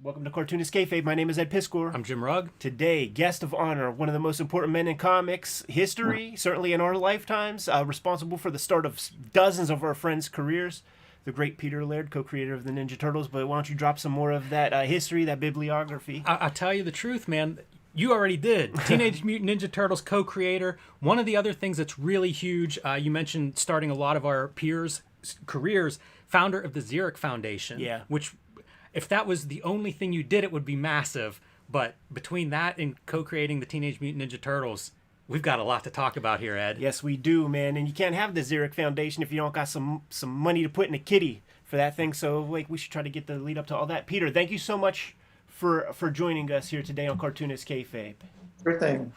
Welcome to Cartoonist Kayfabe. My name is Ed Piscor. I'm Jim Rugg. Today, guest of honor, one of the most important men in comics history, certainly in our lifetimes, responsible for the start of dozens of our friends' careers, the great Peter Laird, co-creator of the Ninja Turtles. But why don't you drop some more of that history, that bibliography? I'll tell you the truth, man. You already did. Teenage Mutant Ninja Turtles co-creator. One of the other things that's really huge, you mentioned starting a lot of our peers' careers, founder of the Xeric Foundation. Yeah. Which, if that was the only thing you did, it would be massive. But between that and co-creating the Teenage Mutant Ninja Turtles, we've got a lot to talk about here, Ed. Yes, we do, man. And you can't have the Xeric Foundation if you don't got some money to put in a kitty for that thing. So, we should try to get the lead up to all that. Peter, thank you so much for joining us here today on Cartoonist Kayfabe. Sure thing.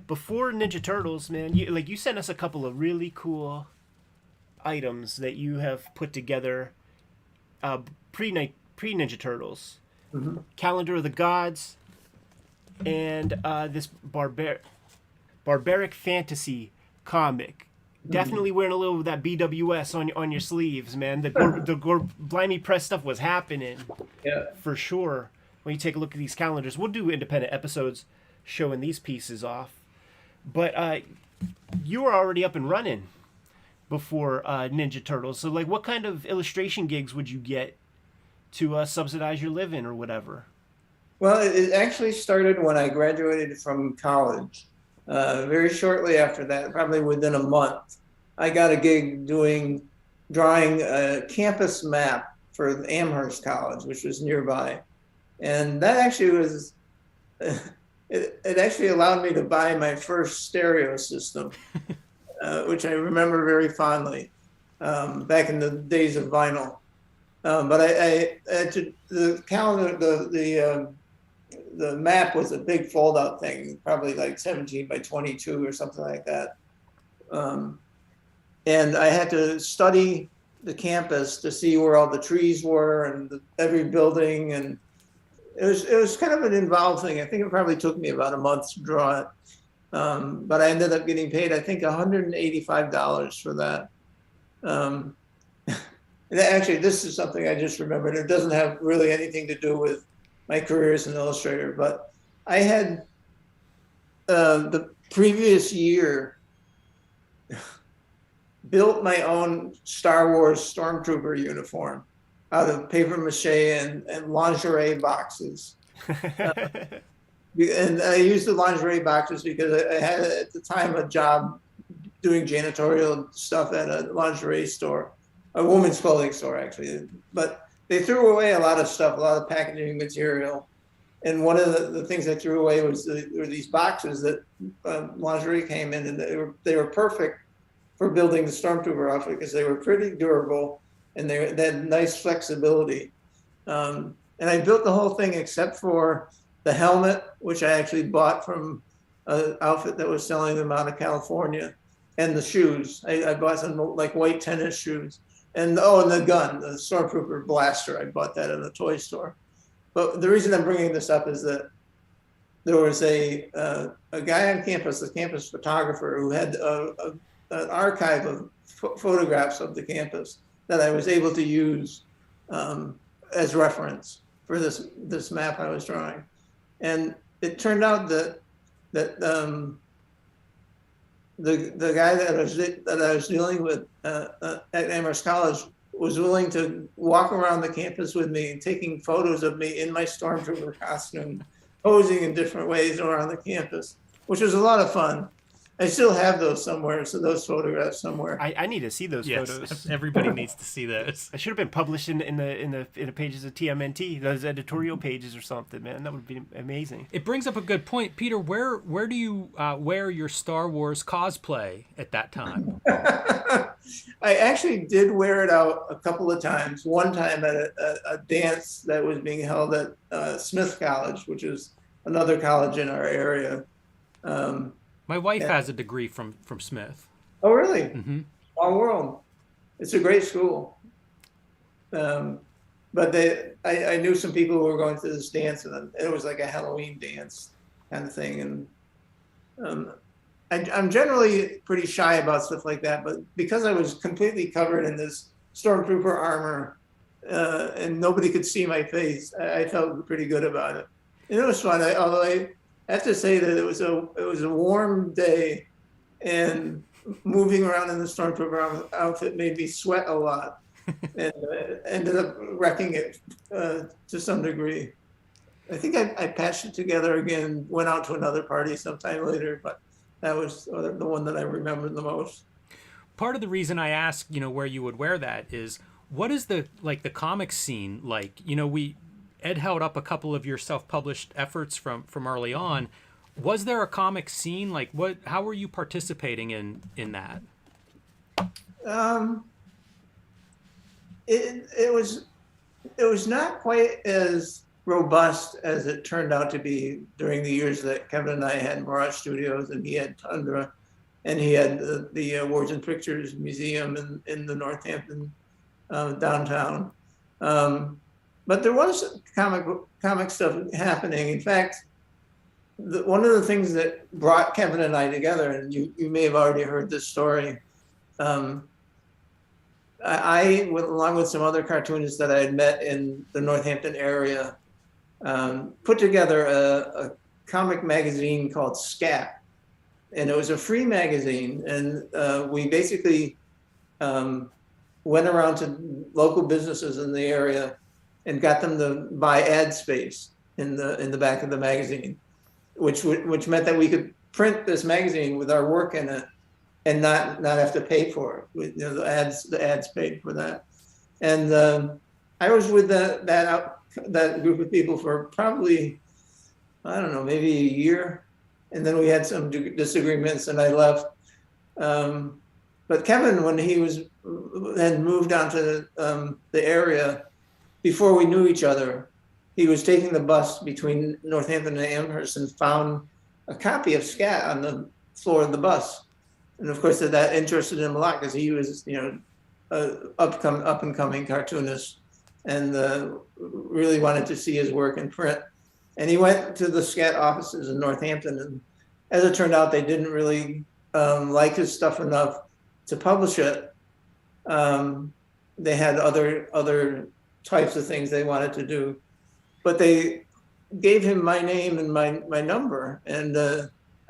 Before Ninja Turtles, man, you sent us a couple of really cool items that you have put together pre Ninja Turtles. Mm-hmm. Calendar of the Gods and this barbaric fantasy comic. Definitely wearing a little of that BWS on your sleeves, man. The Blimey Press stuff was happening. Yeah. For sure. When you take a look at these calendars, we'll do independent episodes showing these pieces off. But you were already up and running before Ninja Turtles. So, what kind of illustration gigs would you get to subsidize your living or whatever? Well, it actually started when I graduated from college. Very shortly after that, probably within a month, I got a gig drawing a campus map for Amherst College, which was nearby. And that actually was, it actually allowed me to buy my first stereo system, which I remember very fondly, back in the days of vinyl. But the calendar, the map was a big fold-out thing, probably like 17 by 22 or something like that. And I had to study the campus to see where all the trees were and every building, and it was kind of an involved thing. I think it probably took me about a month to draw it, but I ended up getting paid, I think, $185 for that. And actually, this is something I just remembered. It doesn't have really anything to do with my career as an illustrator, but I had the previous year built my own Star Wars Stormtrooper uniform out of paper mache and lingerie boxes. And I used the lingerie boxes because I had at the time a job doing janitorial stuff at a lingerie store, a women's clothing store actually. But they threw away a lot of stuff, a lot of packaging material. And one of the things they threw away were these boxes that lingerie came in, and they were perfect for building the Stormtrooper outfit because they were pretty durable and they had nice flexibility. And I built the whole thing except for the helmet, which I actually bought from an outfit that was selling them out of California, and the shoes. I bought some like white tennis shoes. And the gun, the Stormtrooper blaster, I bought that at a toy store. But the reason I'm bringing this up is that there was a guy on campus, a campus photographer, who had an archive of photographs of the campus that I was able to use as reference for this map I was drawing. And it turned out that the guy that I was dealing with at Amherst College was willing to walk around the campus with me and taking photos of me in my Stormtrooper costume, posing in different ways around the campus, which was a lot of fun. I still have those somewhere, so those photographs somewhere. I need to see those photos. Everybody needs to see those. I should have been published in the pages of TMNT, those editorial pages or something, man. That would be amazing. It brings up a good point, Peter. Where do you wear your Star Wars cosplay at that time? I actually did wear it out a couple of times. One time at a dance that was being held at Smith College, which is another college in our area. My wife has a degree from Smith. Oh, really? Mm-hmm. Small world. It's a great school. But I knew some people who were going to this dance, and it was like a Halloween dance kind of thing. And I'm generally pretty shy about stuff like that, but because I was completely covered in this Stormtrooper armor, and nobody could see my face. I felt pretty good about it. And it was fun. Although I have to say that it was a warm day, and moving around in the Stormtrooper outfit made me sweat a lot, and ended up wrecking it to some degree. I think I patched it together again, went out to another party sometime later, but that was the one that I remember the most. Part of the reason I ask, where you would wear that is, what is the comics scene like? Ed held up a couple of your self-published efforts from early on. Was there a comic scene? How were you participating in that? It was not quite as robust as it turned out to be during the years that Kevin and I had Mirage Studios, and he had Tundra, and he had the Words and Pictures Museum in the Northampton downtown. But there was comic stuff happening. In fact, one of the things that brought Kevin and I together, and you may have already heard this story, I, along with some other cartoonists that I had met in the Northampton area, put together a comic magazine called Scat. And it was a free magazine. And we basically went around to local businesses in the area and got them to buy ad space in the back of the magazine, which meant that we could print this magazine with our work in it and not have to pay for it. The ads paid for that. And I was with that group of people for probably, I don't know, maybe a year. And then we had some disagreements and I left. But Kevin, when he had moved on to the area, before we knew each other, he was taking the bus between Northampton and Amherst and found a copy of Scat on the floor of the bus. And of course, that interested him a lot because he was, up and coming cartoonist, and really wanted to see his work in print. And he went to the Scat offices in Northampton, and as it turned out, they didn't really like his stuff enough to publish it. They had other types of things they wanted to do, but they gave him my name and my number, and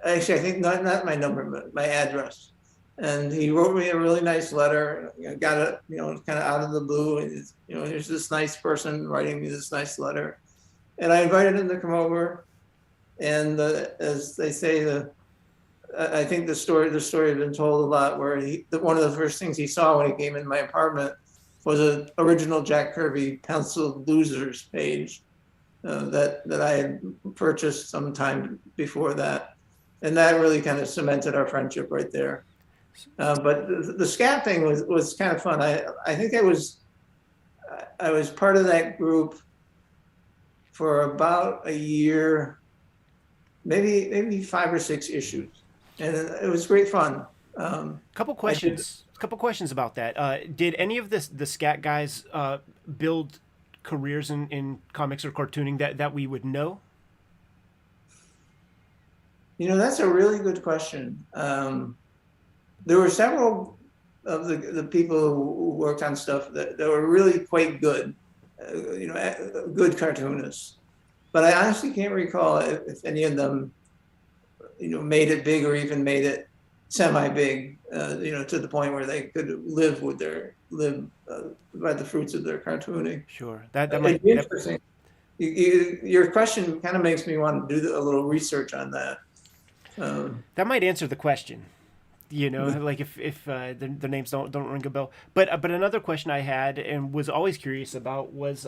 actually, I think not my number, but my address. And he wrote me a really nice letter. Got it, kind of out of the blue. And, here's this nice person writing me this nice letter, and I invited him to come over. And as they say, I think the story has been told a lot. Where one of the first things he saw when he came in my apartment was an original Jack Kirby penciled Losers page that I had purchased some time before that. And that really kind of cemented our friendship right there. But the Scat thing was kind of fun. I think I was part of that group for about a year, maybe 5 or 6 issues, and it was great fun. Couple questions about that. Did any of the Scat guys build careers in comics or cartooning that we would know? That's a really good question. There were several of the people who worked on stuff that were really quite good, good cartoonists. But I honestly can't recall if any of them, made it big or even made it semi-big, to the point where they could live by the fruits of their cartooning. Sure, that might be interesting. Your question kind of makes me want to do a little research on that. That might answer the question, like if the names don't ring a bell. But another question I had and was always curious about was,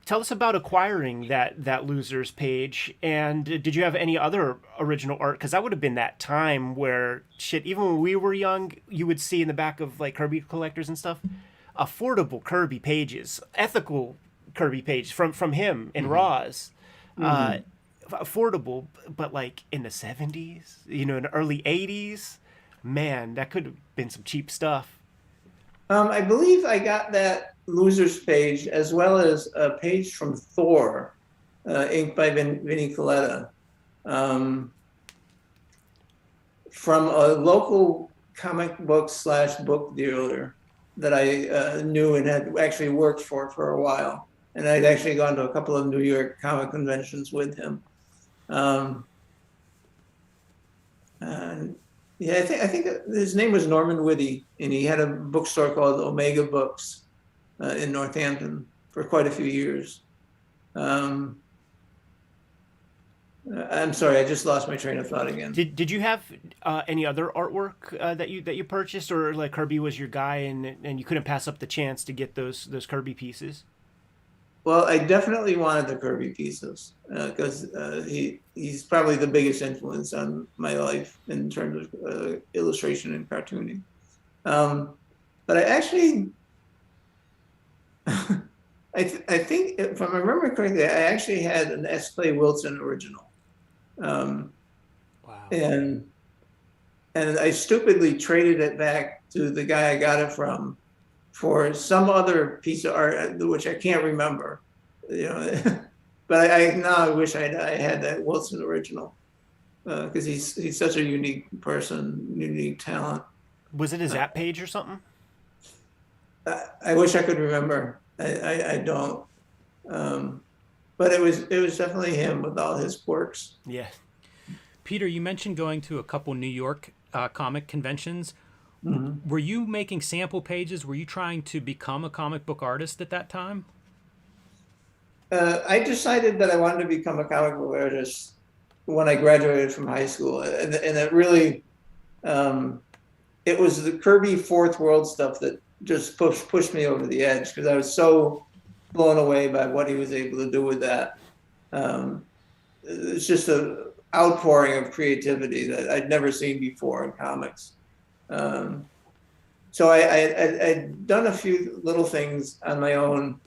tell us about acquiring that Losers page, and did you have any other original art? Because that would have been that time where even when we were young, you would see in the back of like Kirby collectors and stuff, affordable Kirby pages, ethical Kirby page from him and Roz. Affordable, but like in the 70s, in the early 80s, man, that could have been some cheap stuff. I believe I got that Losers page as well as a page from Thor, inked by Vinnie Coletta, from a local comic book / book dealer that I knew and had actually worked for a while. And I'd actually gone to a couple of New York comic conventions with him. And yeah, I think his name was Norman Whitty, and he had a bookstore called Omega Books in Northampton for quite a few years. I'm sorry, I just lost my train of thought again. Did you have any other artwork that you purchased, or like Kirby was your guy and you couldn't pass up the chance to get those Kirby pieces? Well, I definitely wanted the Kirby pieces because he's probably the biggest influence on my life in terms of illustration and cartooning. But I actually, I think if I remember correctly, I actually had an S. Clay Wilson original. Wow. And I stupidly traded it back to the guy I got it from for some other piece of art, which I can't remember, but I now wish I had that Wilson original because he's such a unique person, unique talent. Was it a Zap page or something? I wish I could remember. I don't. But it was definitely him with all his quirks. Yeah. Peter, you mentioned going to a couple New York comic conventions. Mm-hmm. Were you making sample pages? Were you trying to become a comic book artist at that time? I decided that I wanted to become a comic book artist when I graduated from high school. And it really, it was the Kirby Fourth World stuff that just pushed me over the edge because I was so blown away by what he was able to do with that. It's just an outpouring of creativity that I'd never seen before in comics. So I'd done a few little things on my own,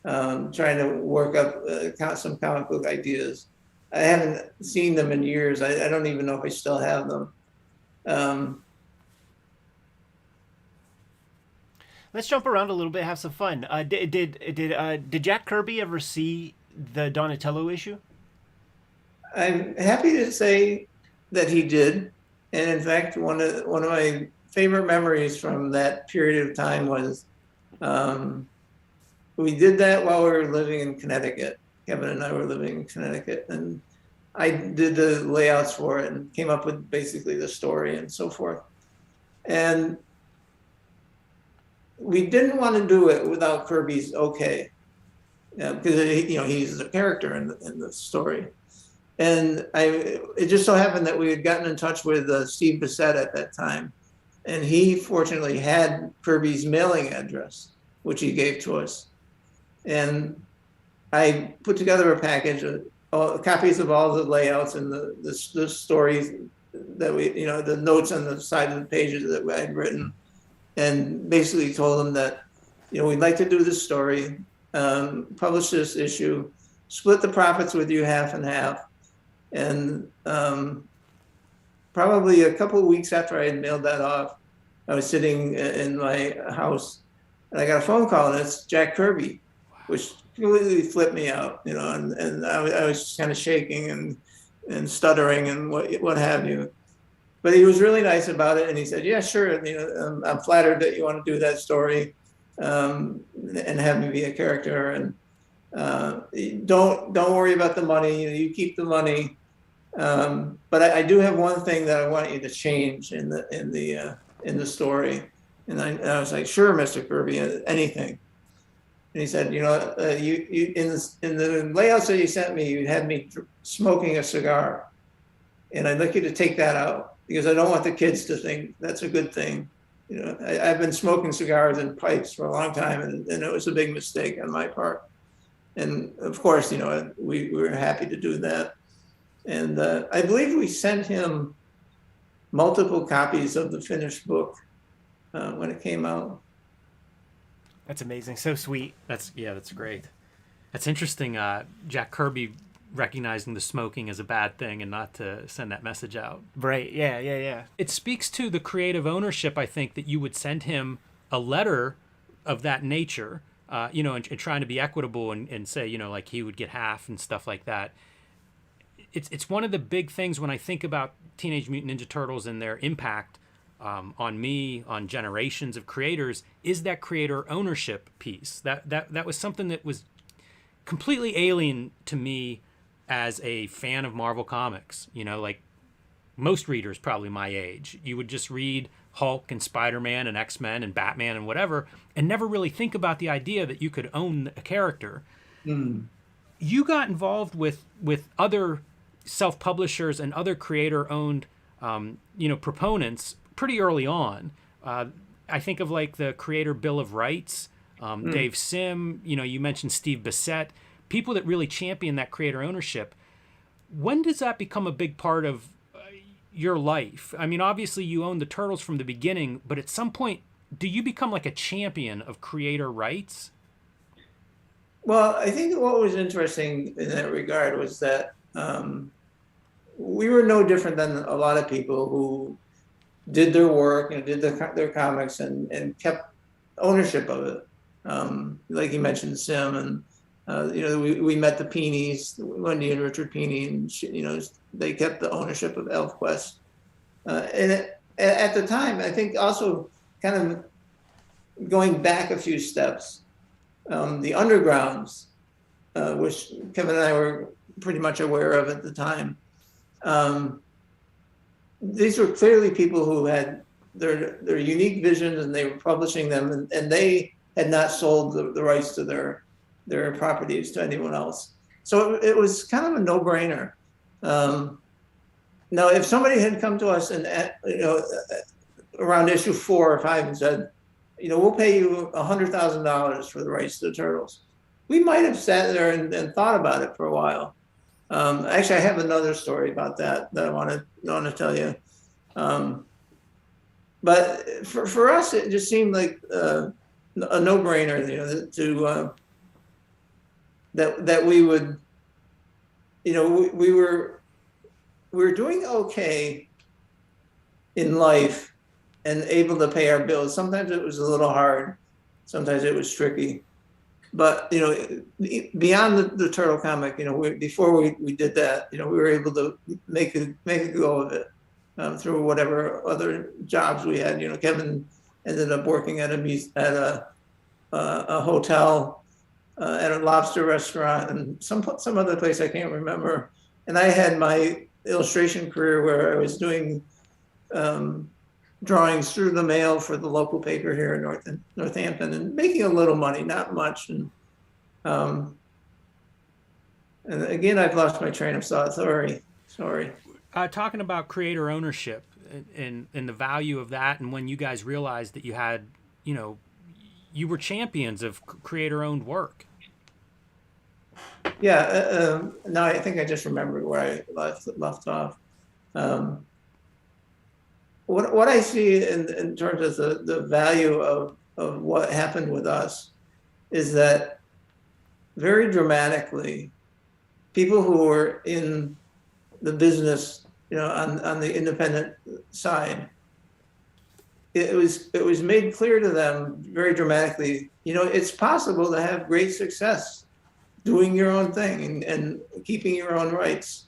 trying to work up some comic book ideas. I haven't seen them in years. I don't even know if I still have them. Let's jump around a little bit, have some fun. Did Jack Kirby ever see the Donatello issue? I'm happy to say that he did, and in fact, one of my favorite memories from that period of time was we did that while we were living in Connecticut. Kevin and I were living in Connecticut, and I did the layouts for it and came up with basically the story and so forth. And we didn't want to do it without Kirby's okay, because he's a character in the story. And it just so happened that we had gotten in touch with Steve Bissett at that time, and he fortunately had Kirby's mailing address, which he gave to us. And I put together a package of copies of all the layouts and the stories that the notes on the side of the pages that I had written, and basically told them that, we'd like to do this story, publish this issue, split the profits with you half and half. And probably a couple of weeks after I had mailed that off, I was sitting in my house and I got a phone call, and it's Jack Kirby, which completely flipped me out, and I was just kind of shaking and stuttering and what have you. But he was really nice about it, and he said, "Yeah, sure. I'm flattered that you want to do that story, and have me be a character. And don't worry about the money. You keep the money. But I do have one thing that I want you to change in the story." And I was like, "Sure, Mr. Kirby, anything." And he said, "You in the layouts that you sent me, you had me smoking a cigar, and I'd like you to take that out, because I don't want the kids to think that's a good thing. I've been smoking cigars and pipes for a long time, and it was a big mistake on my part." And of course, we were happy to do that. And I believe we sent him multiple copies of the finished book when it came out. That's amazing. So sweet. That's great. That's interesting. Jack Kirby recognizing the smoking as a bad thing and not to send that message out. Right. Yeah. It speaks to the creative ownership, I think, that you would send him a letter of that nature, and trying to be equitable and say, like he would get half and stuff like that. It's one of the big things when I think about Teenage Mutant Ninja Turtles and their impact on me, on generations of creators, is that creator ownership piece. That was something that was completely alien to me as a fan of Marvel Comics. You know, like most readers probably my age, you would just read Hulk and Spider-Man and X-Men and Batman and whatever, and never really think about the idea that you could own a character. You got involved with other self-publishers and other creator-owned proponents pretty early on. I think of like the Creator Bill of Rights, Dave Sim, you mentioned Steve Bissett, people that really champion that creator ownership. When does that become a big part of your life? I mean, obviously you own the Turtles from the beginning, but at some point, do you become like a champion of creator rights? Well, I think what was interesting in that regard was that we were no different than a lot of people who did their work and did their comics and kept ownership of it. Like you mentioned, Sim, and we met the Peenies, Wendy and Richard Peeney, and they kept the ownership of ElfQuest. At the time, I think also kind of going back a few steps, the Undergrounds, which Kevin and I were pretty much aware of at the time. These were clearly people who had their unique visions, and they were publishing them, and they had not sold the rights to their properties to anyone else. So it was kind of a no-brainer. Now, if somebody had come to us and around issue 4 or 5 and said, we'll pay you $100,000 for the rights to the Turtles, we might have sat there and thought about it for a while. Actually, I have another story about that I want to tell you. But for us, it just seemed like a no-brainer, that we would, we were doing okay in life and able to pay our bills. Sometimes it was a little hard, sometimes it was tricky. But beyond the Turtle comic, before we did that, we were able to make a go of it through whatever other jobs we had. Kevin ended up working at a hotel, at a lobster restaurant, and some other place I can't remember. And I had my illustration career where I was doing drawings through the mail for the local paper here in Northampton, and making a little money, not much. And again, I've lost my train of thought. Sorry. Talking about creator ownership and the value of that, and when you guys realized that you had, you were champions of creator-owned work. Yeah. Now I think I just remembered where I left off. What I see in terms of the value of what happened with us is that very dramatically, people who were in the business, on the independent side, it was made clear to them very dramatically, it's possible to have great success doing your own thing and keeping your own rights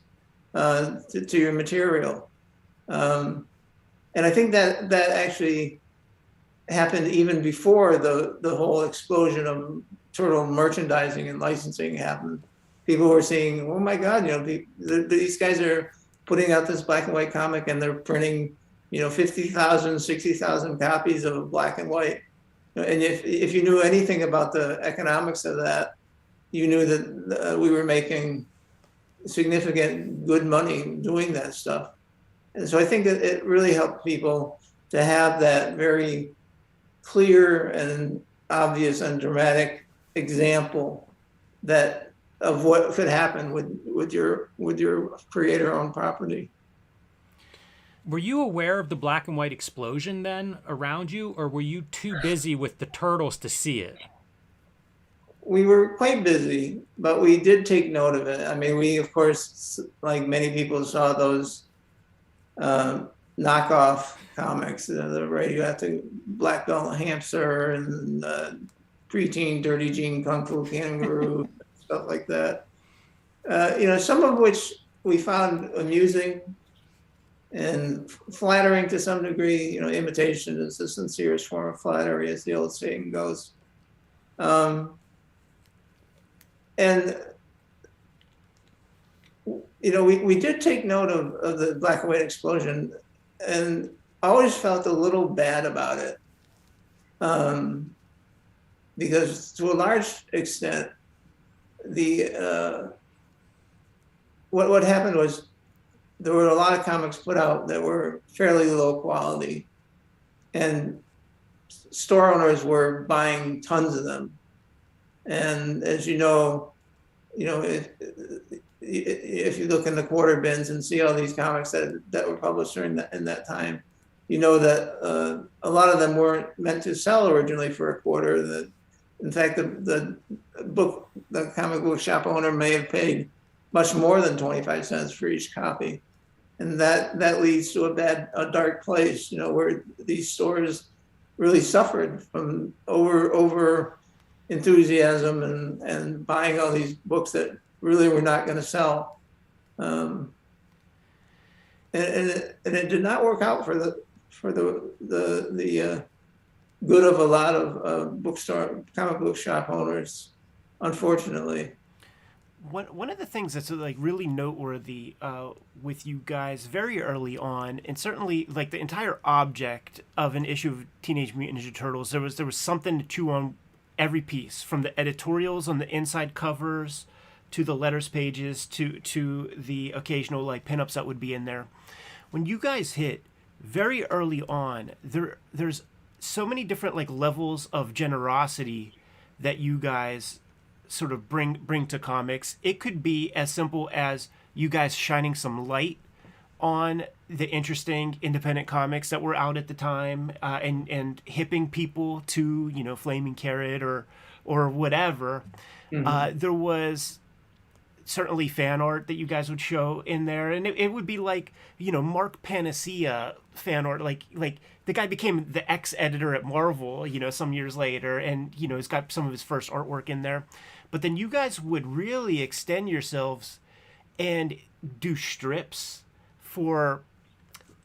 to your material. And I think that actually happened even before the whole explosion of turtle merchandising and licensing happened. People were saying, oh my God, these guys are putting out this black and white comic and they're printing, 50,000, 60,000 copies of black and white. And if you knew anything about the economics of that, you knew that we were making significant good money doing that stuff. And so I think that it really helped people to have that very clear and obvious and dramatic example of what could happen with your creator-owned property. Were you aware of the black and white explosion then around you, or were you too busy with the Turtles to see it? We were quite busy, but we did take note of it. I mean, we, of course, like many people, saw those knockoff comics, the radioactive black belt hamster and preteen dirty jean kung fu kangaroo, stuff like that. Some of which we found amusing, and flattering to some degree. Imitation is the sincerest form of flattery, as the old saying goes. And we did take note of the black and white explosion, and I always felt a little bad about it, because to a large extent, what happened was there were a lot of comics put out that were fairly low quality, and store owners were buying tons of them. And as if you look in the quarter bins and see all these comics that were published in that time, that a lot of them weren't meant to sell originally for a quarter. In fact, the comic book shop owner may have paid much more than 25 cents for each copy. And that leads to a dark place, where these stores really suffered from over enthusiasm and buying all these books that really were not going to sell. And it did not work out for the good of a lot of comic book shop owners, unfortunately. One of the things that's like really noteworthy with you guys very early on, and certainly like the entire object of an issue of Teenage Mutant Ninja Turtles, there was something to chew on every piece, from the editorials on the inside covers to the letters pages to the occasional like pinups that would be in there. When you guys hit very early on, there's so many different like levels of generosity that you guys sort of bring to comics. It could be as simple as you guys shining some light on the interesting independent comics that were out at the time, and hipping people to Flaming Carrot or whatever. Mm-hmm. There was certainly fan art that you guys would show in there, and it would be like Mark Panacea fan art, like the guy became the ex-editor at Marvel some years later, and he's got some of his first artwork in there. But then you guys would really extend yourselves and do strips for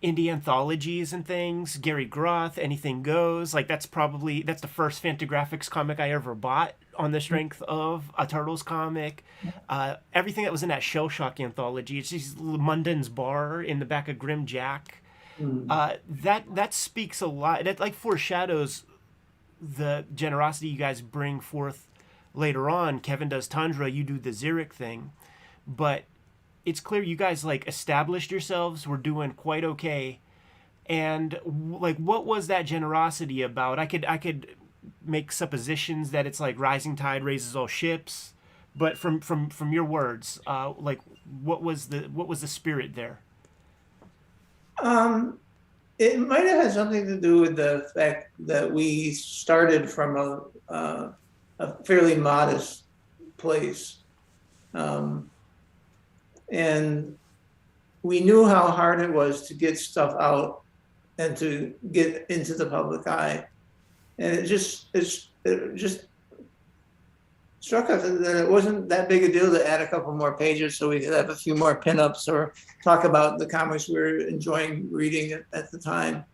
indie anthologies and things. Gary Groth, Anything Goes. Like that's the first Fantagraphics comic I ever bought on the strength of a Turtles comic. Everything that was in that Shell Shock anthology. It's just Munden's Bar in the back of Grim Jack. That speaks a lot. That like foreshadows the generosity you guys bring forth later on. Kevin does Tundra, you do the Xeric thing, but it's clear you guys like established yourselves, were doing quite okay. And like, what was that generosity about? I could make suppositions that it's like rising tide raises all ships, but from your words, like what was the spirit there? It might have had something to do with the fact that we started from a fairly modest place. And we knew how hard it was to get stuff out and to get into the public eye. And it just struck us that it wasn't that big a deal to add a couple more pages so we could have a few more pinups or talk about the comics we were enjoying reading at the time.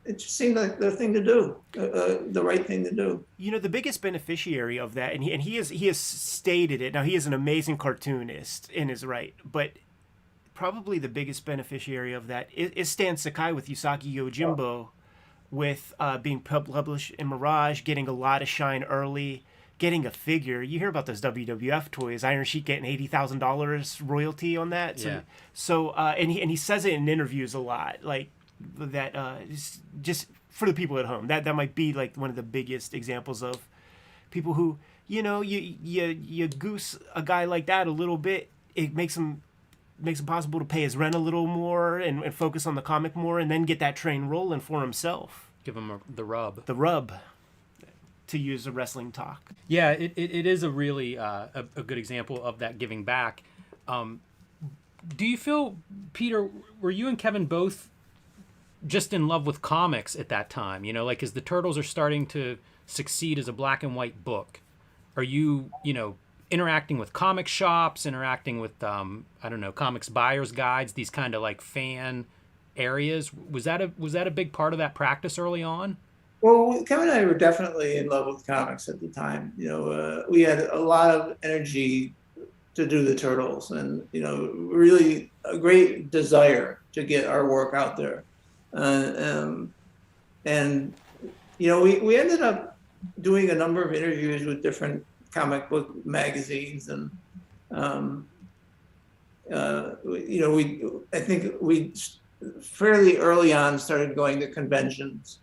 It just seemed like the thing to do, the right thing to do. The biggest beneficiary of that, and he has stated it. Now, he is an amazing cartoonist in his right, but probably the biggest beneficiary of that is Stan Sakai with Usagi Yojimbo, with being published in Mirage, getting a lot of shine early, getting a figure. You hear about those WWF toys, Iron Sheik getting $80,000 royalty on that. So, yeah. So and he says it in interviews a lot, like that. Just for the people at home, that might be like one of the biggest examples of people who you goose a guy like that a little bit. It makes him possible to pay his rent a little more and focus on the comic more, and then get that train rolling for himself. Give him the rub. The rub, to use a wrestling talk. Yeah, it is a really a good example of that giving back. Do you feel, Peter, were you and Kevin both just in love with comics at that time? Like as the Turtles are starting to succeed as a black and white book, are you interacting with comic shops, interacting with I don't know, comics buyers guides, these kind of like fan areas. Was that a big part of that practice early on? Well, Kevin and I were definitely in love with comics at the time. We had a lot of energy to do the Turtles, and really a great desire to get our work out there. And we ended up doing a number of interviews with different comic book magazines, and I think we fairly early on started going to conventions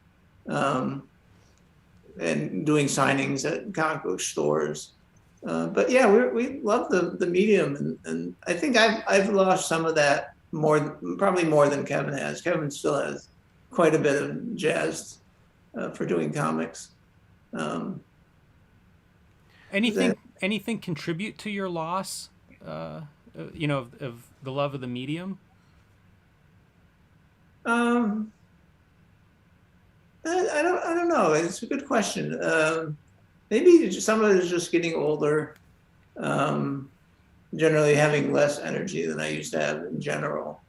and doing signings at comic book stores. But yeah, we love the medium, and I think I've lost some of that probably more than Kevin has. Kevin still has quite a bit of jazz for doing comics. Anything contribute to your loss? Of the love of the medium. I don't know. It's a good question. Maybe some of it is just getting older. Generally having less energy than I used to have in general.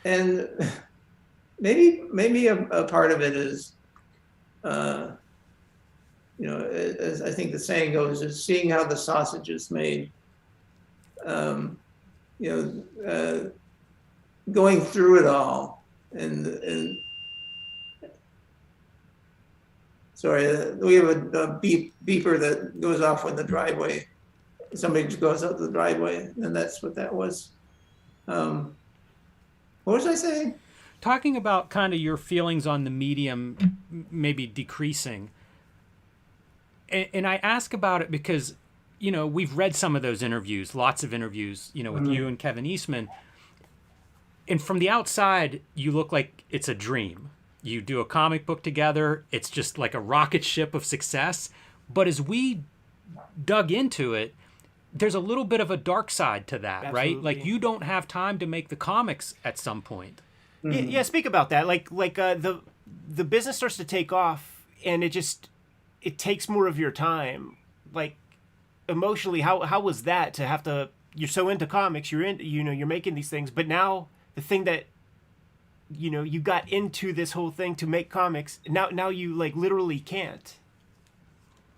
And maybe a part of it is, as I think the saying goes, is seeing how the sausage is made. Going through it all, and sorry, we have a beeper that goes off when somebody goes out the driveway, and that's what that was. What was I saying? Talking about kind of your feelings on the medium maybe decreasing. And I ask about it because, we've read some of those interviews, lots of interviews, with you and Kevin Eastman. And from the outside, you look like it's a dream. You do a comic book together. It's just like a rocket ship of success. But as we dug into it, there's a little bit of a dark side to that, Absolutely. right? Like you don't have time to make the comics at some point. Mm-hmm. Yeah, speak about that. Like the business starts to take off, and it takes more of your time. Like emotionally, how was that to have to? You're so into comics, you're making these things, but now the thing that you got into this whole thing to make comics, now you like literally can't.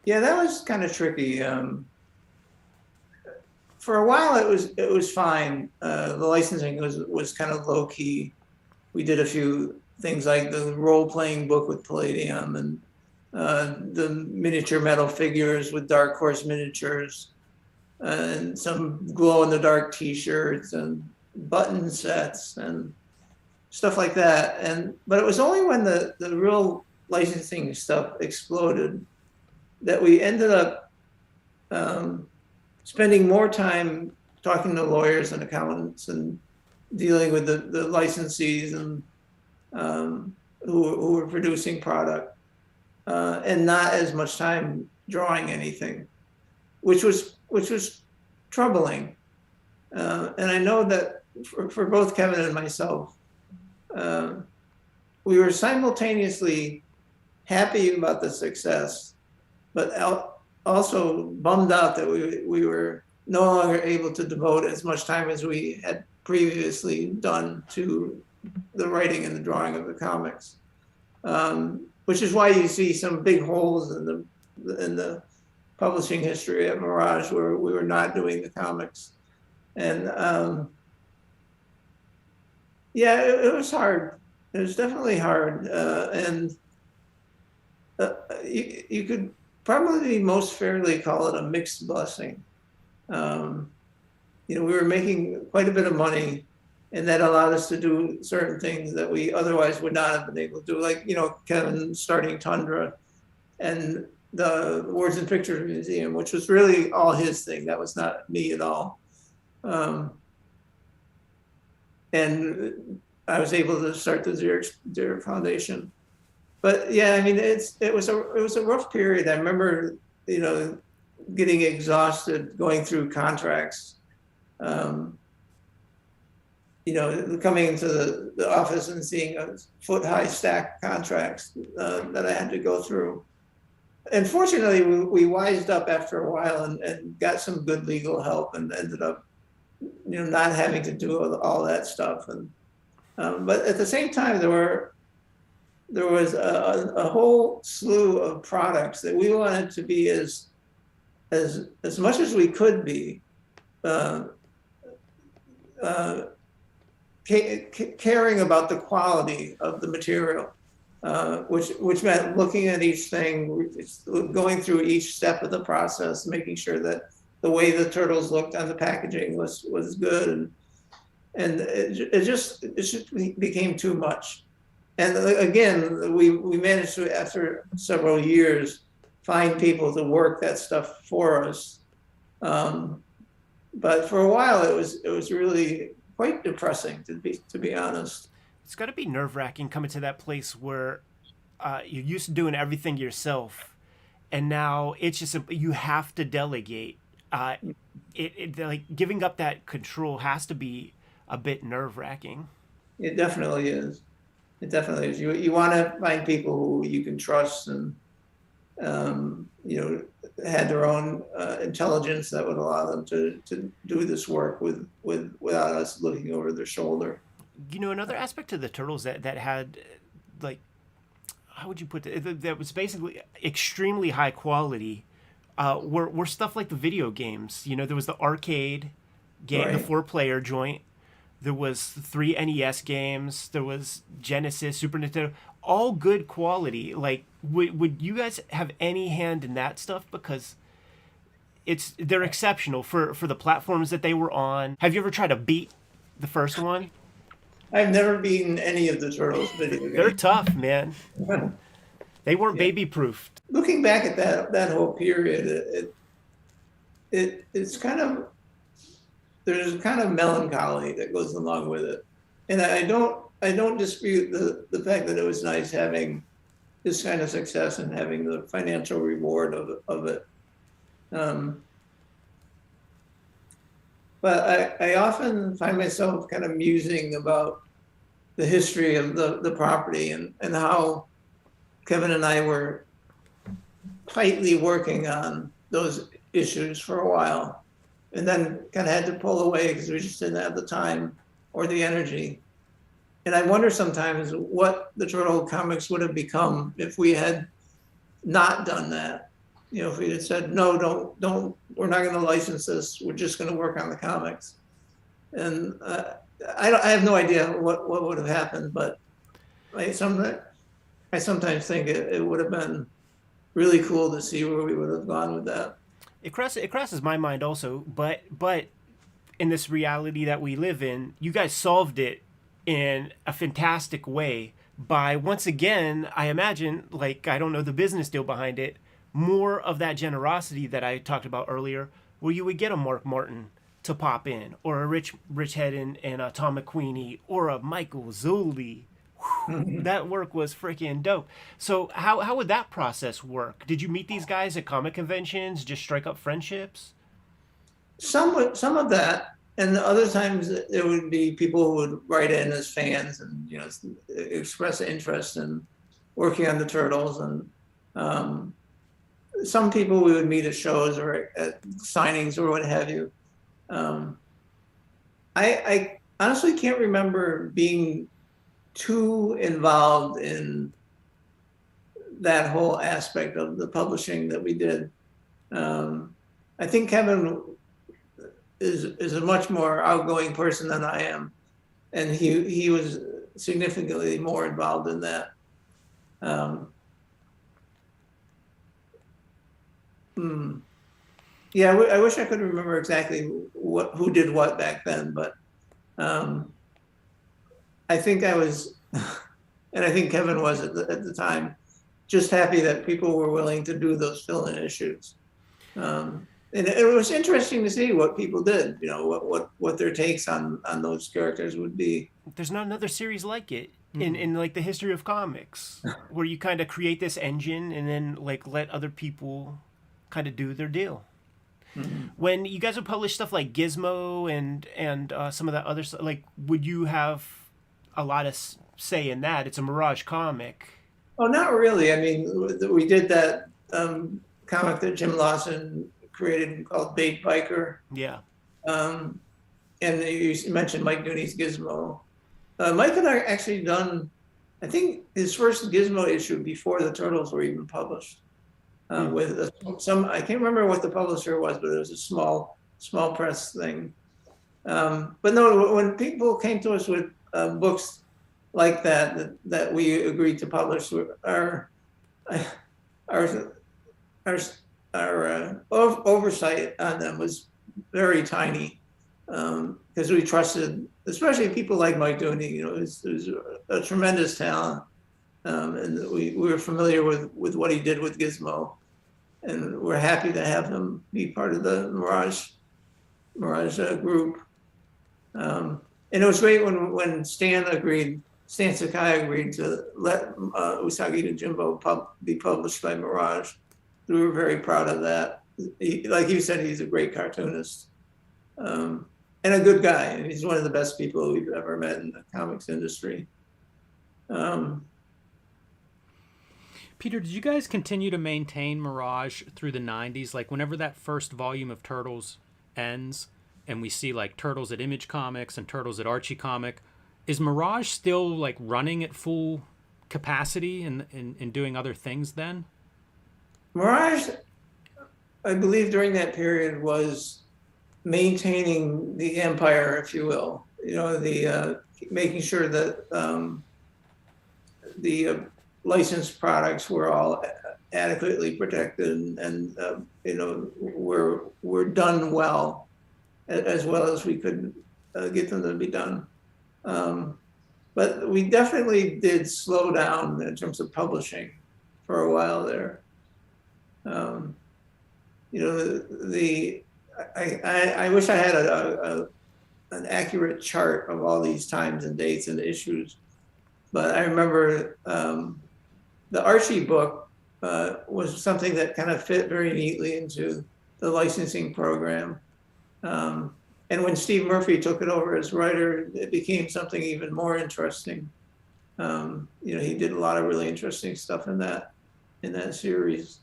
Yeah, that was kind of tricky. For a while, it was fine. The licensing was kind of low key. We did a few things like the role-playing book with Palladium, and the miniature metal figures with Dark Horse Miniatures, and some glow-in-the-dark T-shirts and button sets and stuff like that. But it was only when the real licensing stuff exploded that we ended up spending more time talking to lawyers and accountants and dealing with the licensees and who were producing product, and not as much time drawing anything, which was troubling. And I know that for both Kevin and myself, we were simultaneously happy about the success, but also bummed out that we were no longer able to devote as much time as we had previously done to the writing and the drawing of the comics, which is why you see some big holes in the publishing history at Mirage where we were not doing the comics. And yeah, it was hard. It was definitely hard, and you could probably most fairly call it a mixed blessing. We were making quite a bit of money, and that allowed us to do certain things that we otherwise would not have been able to do, like Kevin starting Tundra and the Words and Pictures Museum, which was really all his thing. That was not me at all. And I was able to start the Xeric Foundation. But yeah, I mean, it was a rough period. I remember, getting exhausted going through contracts. Coming into the office and seeing a foot-high stack contracts that I had to go through. Unfortunately, we wised up after a while and got some good legal help and ended up, not having to do all that stuff. And but at the same time, there was a whole slew of products that we wanted to be as much as we could be uh, uh, caring about the quality of the material, which meant looking at each thing, going through each step of the process, making sure that the way the turtles looked on the packaging was good, and it just became too much. And again, we managed to, after several years, find people to work that stuff for us. But for a while, it was really quite depressing, to be honest. It's got to be nerve-wracking coming to that place where you're used to doing everything yourself, and now it's just you have to delegate. Like giving up that control has to be a bit nerve-wracking. It definitely is. It definitely is. You want to find people who you can trust and had their own intelligence that would allow them to do this work without us looking over their shoulder. Another aspect of the turtles that had, like, how would you put it, that was basically extremely high quality, were stuff like the video games. There was the arcade game, Right. the 4-player joint. There was 3 NES games. There was Genesis, Super Nintendo, all good quality. Like, would you guys have any hand in that stuff? Because they're exceptional for the platforms that they were on. Have you ever tried to beat the first one? I've never beaten any of the Turtles video They're games. tough, man. They weren't Yeah. baby proofed. Looking back at that whole period, it's kind of, there's kind of melancholy that goes along with it, and I don't dispute the fact that it was nice having this kind of success and having the financial reward of it. But I often find myself kind of musing about the history of the property and how Kevin and I were tightly working on those issues for a while, and then kind of had to pull away because we just didn't have the time or the energy. And I wonder sometimes what the Turtle comics would have become if we had not done that. If we had said, no, don't, we're not going to license this. We're just going to work on the comics. And I have no idea what would have happened, but I sometimes think it would have been really cool to see where we would have gone with that. It crosses my mind also, but in this reality that we live in, you guys solved it in a fantastic way by, once again, I imagine, like, I don't know the business deal behind it, more of that generosity that I talked about earlier, where you would get a Mark Martin to pop in, or a Rich Head and a Tom McQueenie, or a Michael Zoli. That work was freaking dope. So how would that process work? Did you meet these guys at comic conventions, just strike up friendships? Some of that, and other times there would be people who would write in as fans and express interest in working on the Turtles, and some people we would meet at shows or at signings or what have you. I honestly can't remember being too involved in that whole aspect of the publishing that we did. I think Kevin is a much more outgoing person than I am, and he was significantly more involved in that. Yeah, I wish I could remember exactly who did what back then, but I think I was, and I think Kevin was at the time, just happy that people were willing to do those fill-in issues. And it was interesting to see what people did, what their takes on those characters would be. There's not another series like it in like the history of comics, where you kind of create this engine and then like let other people kind of do their deal. When you guys would publish stuff like Gizmo and some of that other stuff, like, would you have a lot of say in that? It's a Mirage comic. Oh, not really. I mean, we did that comic that Jim Lawson created called Bait Biker. Yeah. Um, and you mentioned Mike Dooney's Gizmo. Mike had actually done, I think, his first Gizmo issue before the Turtles were even published. With some, I can't remember what the publisher was, but it was a small press thing. But no, when people came to us with books like that we agreed to publish, our oversight on them was very tiny, because we trusted, especially people like Mike Dooney. You know, who's a tremendous talent, and we were familiar with what he did with Gizmo, and we're happy to have him be part of the Mirage group. And it was great when Stan Sakai agreed to let Usagi Yojimbo be published by Mirage. We were very proud of that. Like you said, he's a great cartoonist, and a good guy. He's one of the best people we've ever met in the comics industry. Peter, did you guys continue to maintain Mirage through the 90s? Like, whenever that first volume of Turtles ends and we see like Turtles at Image Comics and Turtles at Archie Comic, is Mirage still like running at full capacity and doing other things then? Mirage, I believe during that period, was maintaining the empire, if you will. You know, the making sure that the licensed products were all adequately protected and you know, were done well as we could get them to be done. But we definitely did slow down in terms of publishing for a while there. You know, I wish I had an accurate chart of all these times and dates and issues, but I remember the Archie book was something that kind of fit very neatly into the licensing program. And when Steve Murphy took it over as writer, it became something even more interesting. You know, he did a lot of really interesting stuff in that series.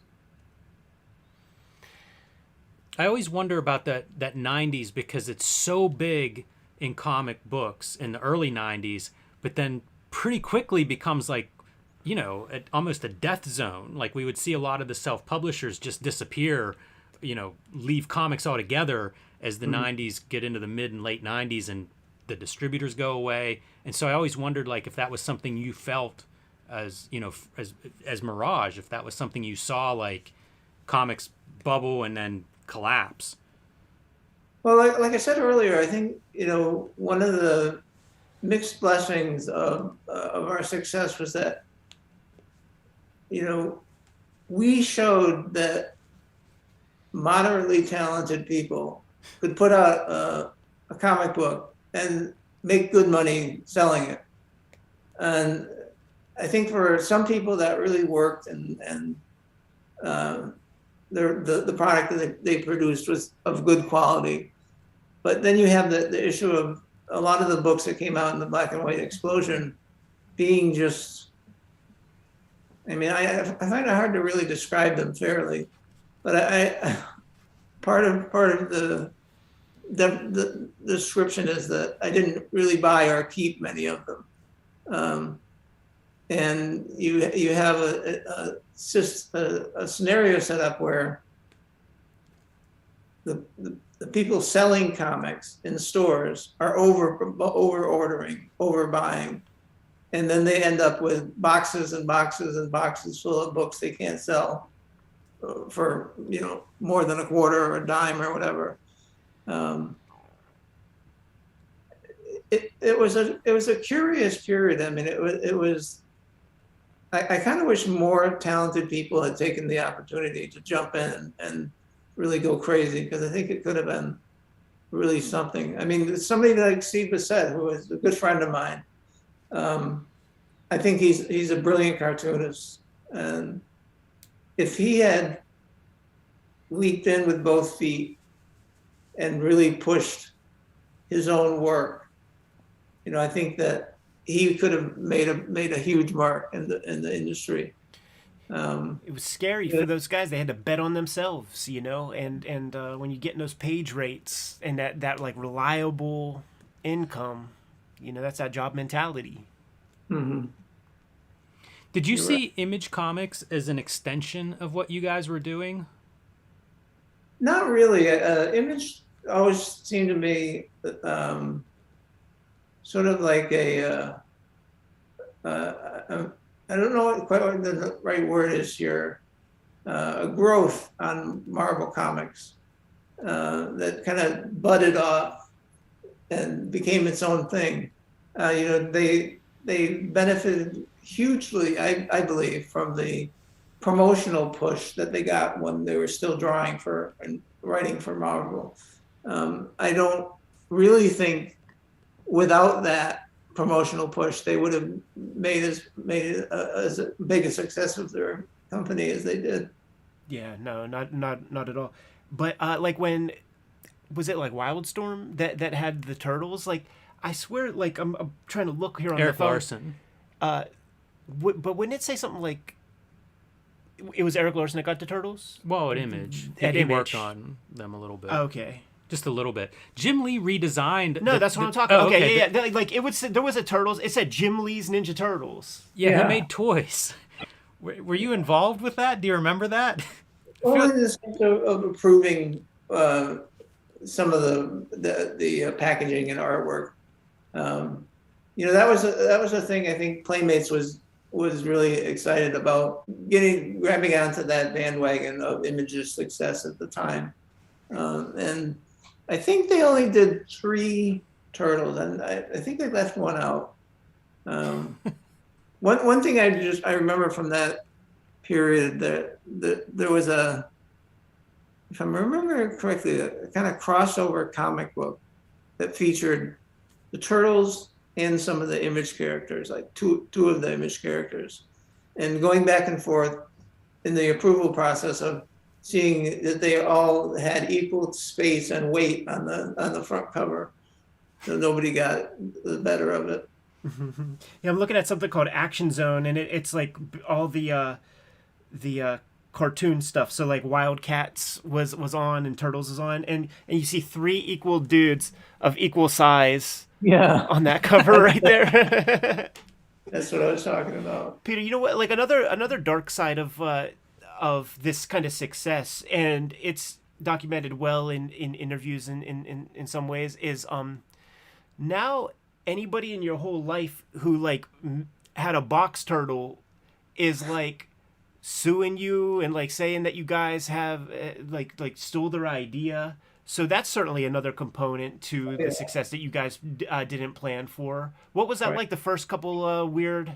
I always wonder about that 90s because it's so big in comic books in the early 90s, but then pretty quickly becomes like, you know, almost a death zone. Like, we would see a lot of the self-publishers just disappear, you know, leave comics altogether as the 90s get into the mid and late 90s and the distributors go away. And so I always wondered, like, if that was something you felt as, you know, as Mirage, if that was something you saw, like, comics bubble and then collapse. Well, like I said earlier, I think, you know, one of the mixed blessings of our success was that, you know, we showed that moderately talented people could put out a comic book and make good money selling it. And I think for some people that really worked, and the product that they produced was of good quality. But then you have the issue of a lot of the books that came out in the black and white explosion being just, I mean, I find it hard to really describe them fairly, but part of the description is that I didn't really buy or keep many of them. And you have a scenario set up where the people selling comics in stores are over ordering, overbuying, and then they end up with boxes and boxes and boxes full of books they can't sell for, you know, more than a quarter or a dime or whatever. It was a curious period. I mean, it was. I kind of wish more talented people had taken the opportunity to jump in and really go crazy, because I think it could have been really something. I mean, somebody like Steve Bissett, who is a good friend of mine, I think he's a brilliant cartoonist, and if he had leaped in with both feet and really pushed his own work, you know, I think that he could have made a huge mark in the industry. It was scary for those guys. They had to bet on themselves, you know, and when you get in those page rates and that like reliable income, you know, that's that job mentality. Mm-hmm. Did you You're see right. Image Comics as an extension of what you guys were doing? Not really. Image always seemed to me sort of like I don't know quite what the right word is here, a growth on Marvel Comics that kind of budded off and became its own thing. They benefited hugely, I believe, from the promotional push that they got when they were still drawing for and writing for Marvel. I don't really think without that promotional push, they would have made it as big a success of their company as they did. Yeah, no, not at all. But like when was it like Wildstorm that had the turtles? Like I swear, like I'm trying to look here on Eric the phone. Larson. But wouldn't it say something like it was Eric Larson that got the turtles? Well, at Image. At He Image. worked on them a little bit. Okay. Just a little bit. Jim Lee redesigned. No, that's what I'm talking. Oh, Okay, yeah. Like it was, there was a turtles. It said Jim Lee's Ninja Turtles. Yeah, Yeah. he made toys. Were you involved with that? Do you remember that? Well, in the sense of approving some of the packaging and artwork. That was a thing I think Playmates was really excited about grabbing onto that bandwagon of Image's success at the time. And I think they only did 3 turtles, and I think they left one out. One thing I remember from that period that there was if I remember correctly, a kind of crossover comic book that featured the turtles and some of the Image characters, like two of the Image characters, and going back and forth in the approval process of seeing that they all had equal space and weight on the front cover, so nobody got the better of it. Yeah, I'm looking at something called Action Zone, and it's like all the cartoon stuff. So like Wildcats was on, and Turtles is on, and you see 3 equal dudes of equal size. Yeah, on that cover right there. that's what I was talking about. Peter, you know what? Like another dark side of this kind of success, and it's documented well in interviews in some ways, is now anybody in your whole life who like had a box turtle is like suing you and like saying that you guys have like stole their idea. So that's certainly another component to the success that you guys didn't plan for. What was that like the first couple weird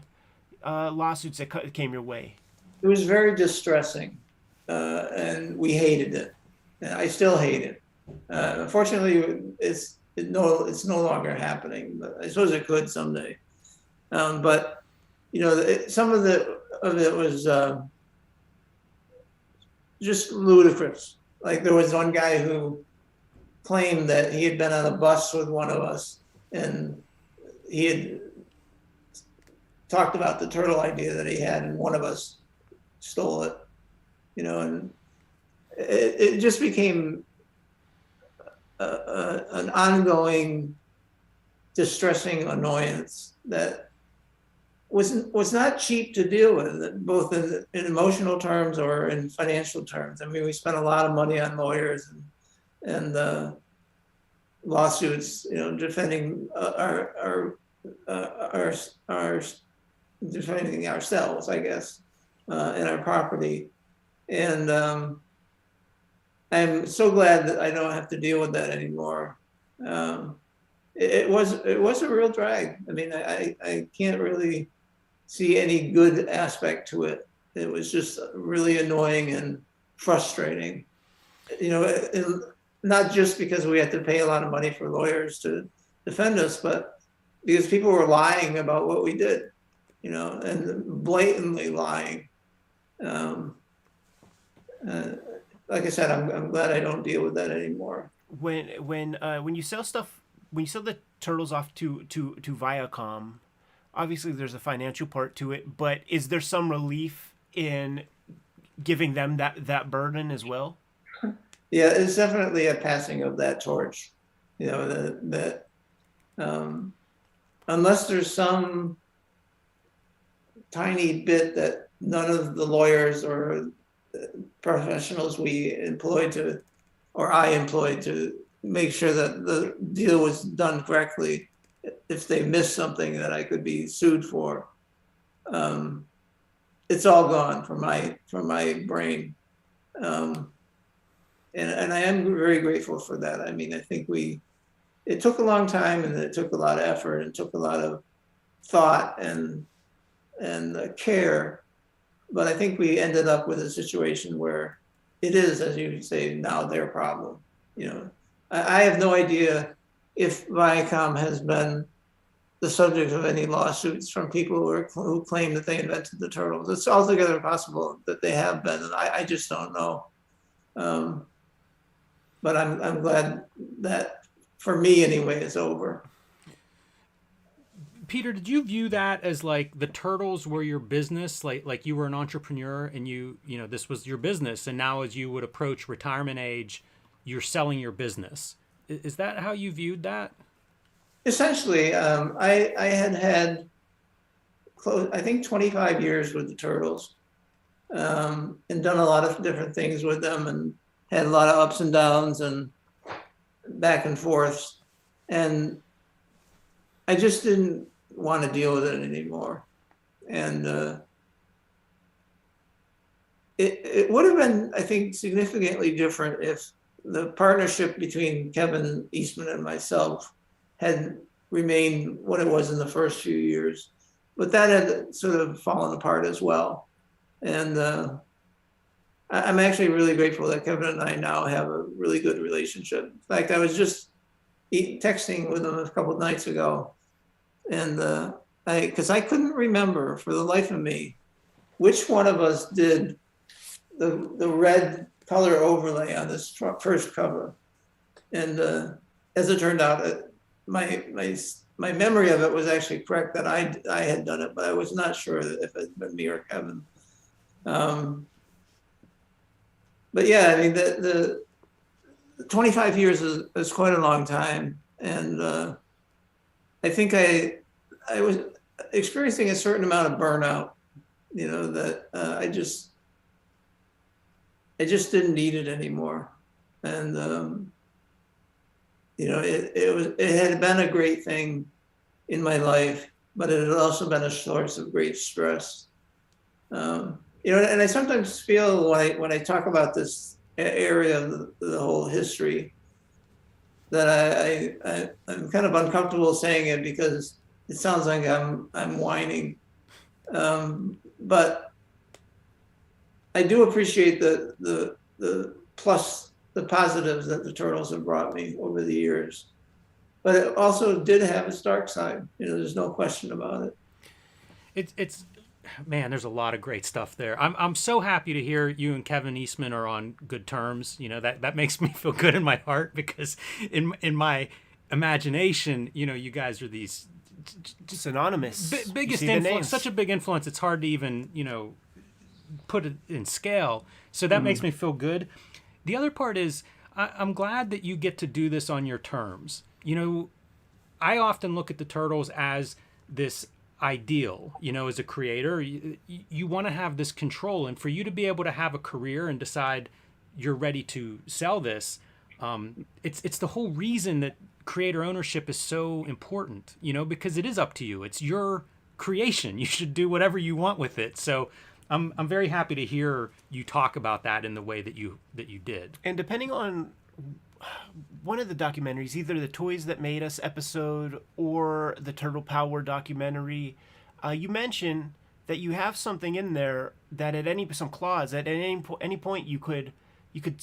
lawsuits that came your way? It was very distressing, and we hated it. And I still hate it. Unfortunately, it's no longer happening. But I suppose it could someday. But some of it was just ludicrous. Like there was one guy who claimed that he had been on a bus with one of us, and he had talked about the turtle idea that he had, and one of us stole it, and it just became an ongoing distressing annoyance that was not cheap to deal with, both in emotional terms or in financial terms. I mean, we spent a lot of money on lawyers and lawsuits, defending our defending ourselves, I guess, and our property. And I'm so glad that I don't have to deal with that anymore. It was a real drag. I mean, I can't really see any good aspect to it. It was just really annoying and frustrating. Not just because we had to pay a lot of money for lawyers to defend us, but because people were lying about what we did, and blatantly lying. Like I said, I'm glad I don't deal with that anymore. When you sell stuff, when you sell the turtles off to Viacom, obviously there's a financial part to it, but is there some relief in giving them that burden as well? Yeah, it's definitely a passing of that torch. You know, that unless there's some tiny bit that none of the lawyers or professionals we employed to, or I employed to make sure that the deal was done correctly, if they missed something that I could be sued for, it's all gone from my brain. And I am very grateful for that. I mean, I think it took a long time, and it took a lot of effort, and it took a lot of thought and care. But I think we ended up with a situation where it is, as you say, now their problem. You know, I have no idea if Viacom has been the subject of any lawsuits from people who claim that they invented the turtles. It's altogether possible that they have been, and I just don't know. But I'm glad that, for me anyway, it's over. Peter, did you view that as like the turtles were your business, like you were an entrepreneur and you know this was your business, and now as you would approach retirement age, you're selling your business? Is that how you viewed that? Essentially, I had close, I think 25 years with the turtles, and done a lot of different things with them, and had a lot of ups and downs and back and forths, and I just didn't want to deal with it anymore. And it would have been, I think, significantly different if the partnership between Kevin Eastman and myself had remained what it was in the first few years. But that had sort of fallen apart as well. And I'm actually really grateful that Kevin and I now have a really good relationship. In fact, I was just texting with him a couple of nights ago, and because I couldn't remember for the life of me which one of us did the red color overlay on this first cover. And as it turned out, my memory of it was actually correct, that I had done it, but I was not sure if it had been me or Kevin. But yeah, I mean, the 25 years is quite a long time. And I think I was experiencing a certain amount of burnout, you know, that I just didn't need it anymore. And, you know, it had been a great thing in my life, but it had also been a source of great stress. You know, and I sometimes feel when I talk about this area of the whole history, that I'm kind of uncomfortable saying it because it sounds like I'm whining. But I do appreciate the positives that the turtles have brought me over the years. But it also did have its dark side. You know, there's no question about it. It's man, there's a lot of great stuff there. I'm so happy to hear you and Kevin Eastman are on good terms. You know, that makes me feel good in my heart, because in my imagination, you know, you guys are these synonymous. Biggest influence, such a big influence. It's hard to even, you know, put it in scale. So that makes me feel good. The other part is I'm glad that you get to do this on your terms. You know, I often look at the turtles as this ideal, you know, as a creator. You want to have this control, and for you to be able to have a career and decide you're ready to sell this, it's the whole reason that creator ownership is so important, you know, because it is up to you. It's your creation. You should do whatever you want with it. So I'm very happy to hear you talk about that in the way that you did. And depending on one of the documentaries, either the Toys That Made Us episode or the Turtle Power documentary, you mention that you have something in there that at some clause that at any point you could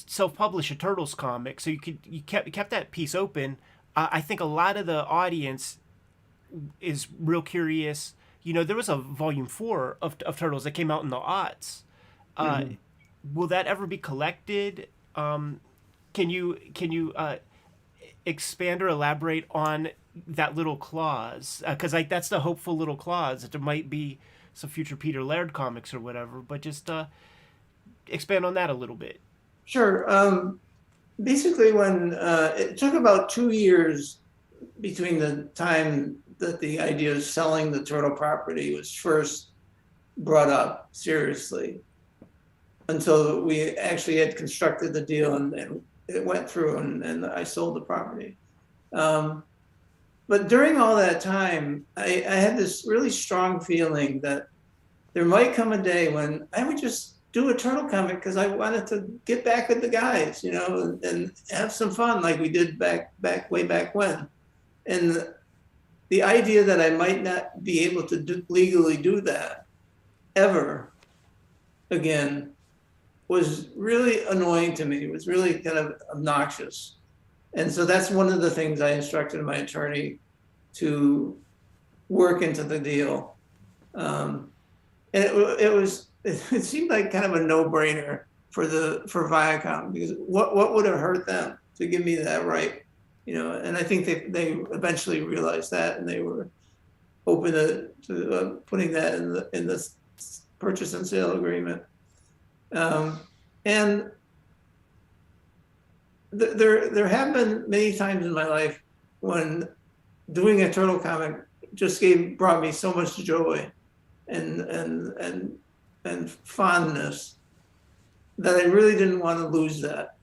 self-publish a Turtles comic. So you kept that piece open. I think a lot of the audience is real curious. You know, there was a volume 4 of Turtles that came out in the aughts. Will that ever be collected? Can you expand or elaborate on that little clause? Because that's the hopeful little clause that there might be some future Peter Laird comics or whatever. But just expand on that a little bit. Sure. Basically, when it took about 2 years between the time that the idea of selling the Turtle property was first brought up seriously until we actually had constructed the deal and it went through and I sold the property. But during all that time, I had this really strong feeling that there might come a day when I would just do a Turtle comic because I wanted to get back with the guys, and have some fun like we did way back when. And the idea that I might not be able to legally do that ever again was really annoying to me. It was really kind of obnoxious. And so that's one of the things I instructed my attorney to work into the deal. And it seemed like kind of a no-brainer for Viacom, because what would have hurt them to give me that right? And I think they eventually realized that, and they were open to putting that in the purchase and sale agreement. And there have been many times in my life when doing a Turtle comic just brought me so much joy and fondness that I really didn't want to lose that.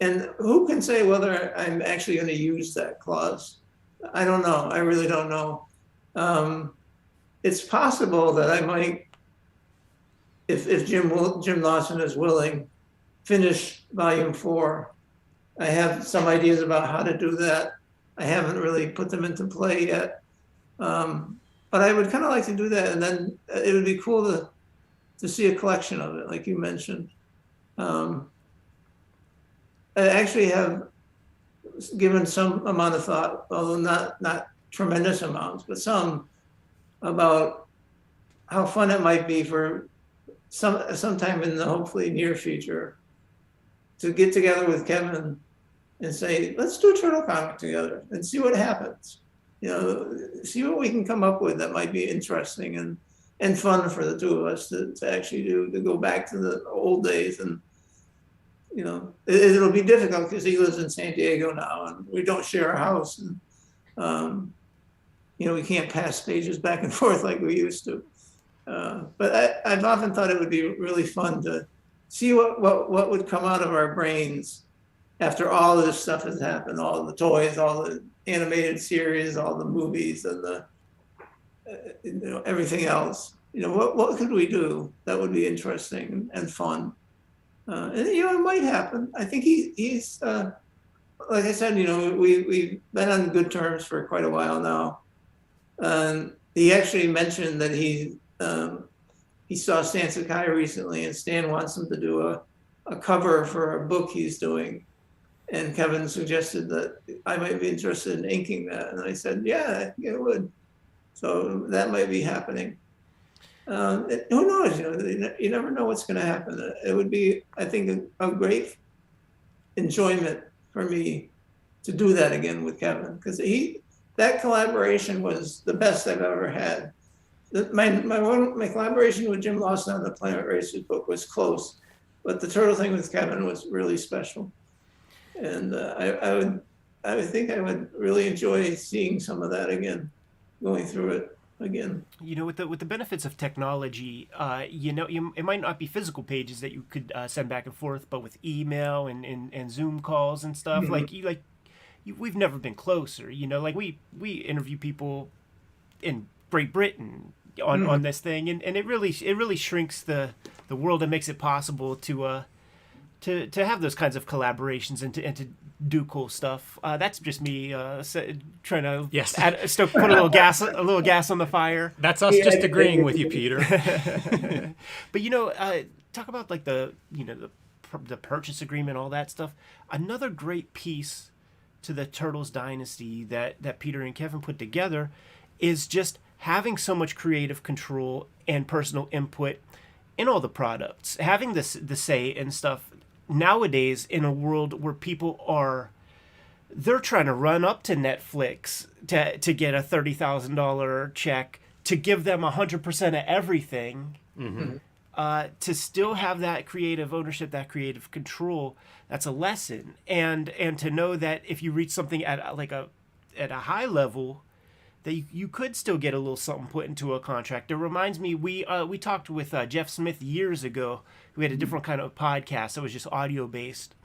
And who can say whether I'm actually going to use that clause? I don't know. I really don't know. It's possible that I might, if Jim Lawson is willing, finish volume 4. I have some ideas about how to do that. I haven't really put them into play yet. But I would kind of like to do that, and then it would be cool to see a collection of it, like you mentioned. I actually have given some amount of thought, although not tremendous amounts, but some, about how fun it might be for sometime in the hopefully near future to get together with Kevin and say, let's do a Turtle comic together and see what happens. See what we can come up with that might be interesting and fun for the two of us to actually do, to go back to the old days. And it'll be difficult because he lives in San Diego now and we don't share a house, and we can't pass pages back and forth like we used to. But I've often thought it would be really fun to see what would come out of our brains after all of this stuff has happened, all the toys, all the animated series, all the movies, and the everything else. What could we do that would be interesting and fun? And it might happen. I think he's like I said, we've been on good terms for quite a while now. And he actually mentioned that he saw Stan Sakai recently, and Stan wants him to do a cover for a book he's doing. And Kevin suggested that I might be interested in inking that. And I said, yeah, I think I would. So that might be happening. Who knows? You never know what's going to happen. It would be, I think, a great enjoyment for me to do that again with Kevin, because that collaboration was the best I've ever had. My collaboration with Jim Lawson on the Planet Racers book was close, but the Turtle thing with Kevin was really special. And I would think I would really enjoy seeing some of that again, going through it again. With the benefits of technology, it might not be physical pages that you could send back and forth, but with email and Zoom calls and stuff, mm-hmm. We've never been closer. We interview people in Great Britain on, mm-hmm. on this thing, and it really shrinks the world and makes it possible to have those kinds of collaborations and to do cool stuff. That's just me trying to put a little gas on the fire. That's us just agreeing with you, Peter. But talk about like the purchase agreement, all that stuff. Another great piece to the Turtles dynasty that Peter and Kevin put together is just having so much creative control and personal input in all the products, having the say and stuff. Nowadays, in a world where people they're trying to run up to Netflix to get a $30,000 check to give them 100% of everything, to still have that creative ownership, that creative control, that's a lesson. And to know that if you reach something at a high level, that you could still get a little something put into a contract. It reminds me, we talked with Jeff Smith years ago. We had a different kind of podcast that was just audio based.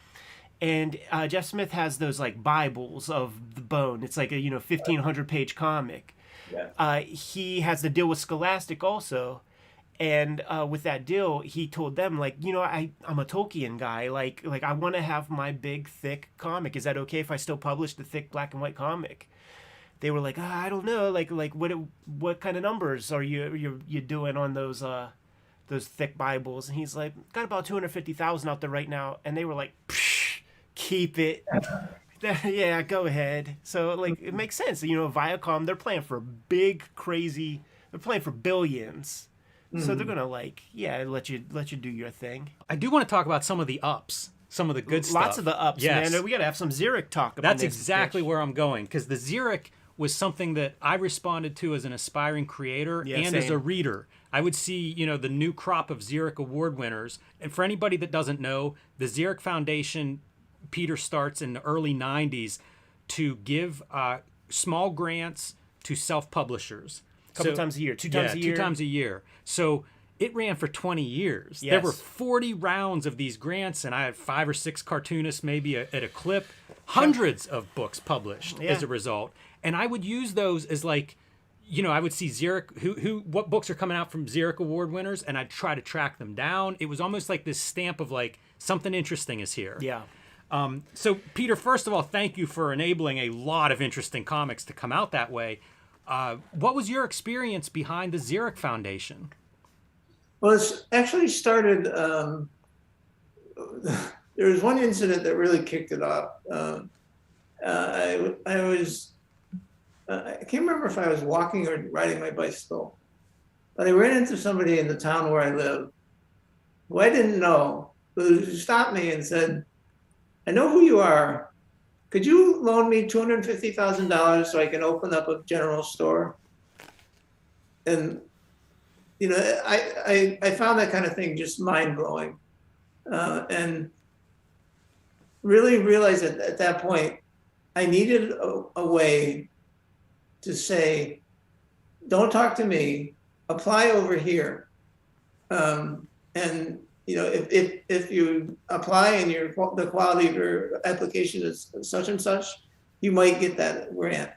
And Jeff Smith has those like Bibles of the bone. It's like a 1,500 page comic. Yeah. He has the deal with Scholastic also, and with that deal, he told them like, I'm a Tolkien guy. Like I want to have my big thick comic. Is that okay if I still publish the thick black and white comic? They were like, I don't know. Like what kind of numbers are you doing on those thick Bibles? And he's like, got about 250,000 out there right now. And they were like, psh, keep it. Yeah, go ahead. So like it makes sense. Viacom, they're playing for big, crazy. They're playing for billions. So they're gonna let you do your thing. I do want to talk about some of the ups. Some of the good stuff. Lots of the ups, yes. Man. We got to have some Xeric talk about That's exactly where I'm going, because the Xeric was something that I responded to as an aspiring creator and as a reader. I would see, the new crop of Xeric award winners. And for anybody that doesn't know, the Xeric Foundation, Peter starts in the early 90s to give small grants to self-publishers. Two times a year. 2 times a year. So it ran for 20 years. Yes. There were 40 rounds of these grants, and I had 5 or 6 cartoonists maybe at a clip, hundreds of books published as a result. And I would use those as like, I would see Xeric, what books are coming out from Xeric award winners, and I'd try to track them down. It was almost like this stamp of like, something interesting is here. Yeah. So Peter, first of all, thank you for enabling a lot of interesting comics to come out that way. What was your experience behind the Xeric Foundation? Well, it's actually started. There was one incident that really kicked it off. I can't remember if I was walking or riding my bicycle, but I ran into somebody in the town where I live who I didn't know, who stopped me and said, "I know who you are. Could you loan me $250,000 so I can open up a general store?" And I found that kind of thing just mind-blowing, and really realized that at that point I needed a way to say, don't talk to me, apply over here, and if you apply and the quality of your application is such and such, you might get that grant.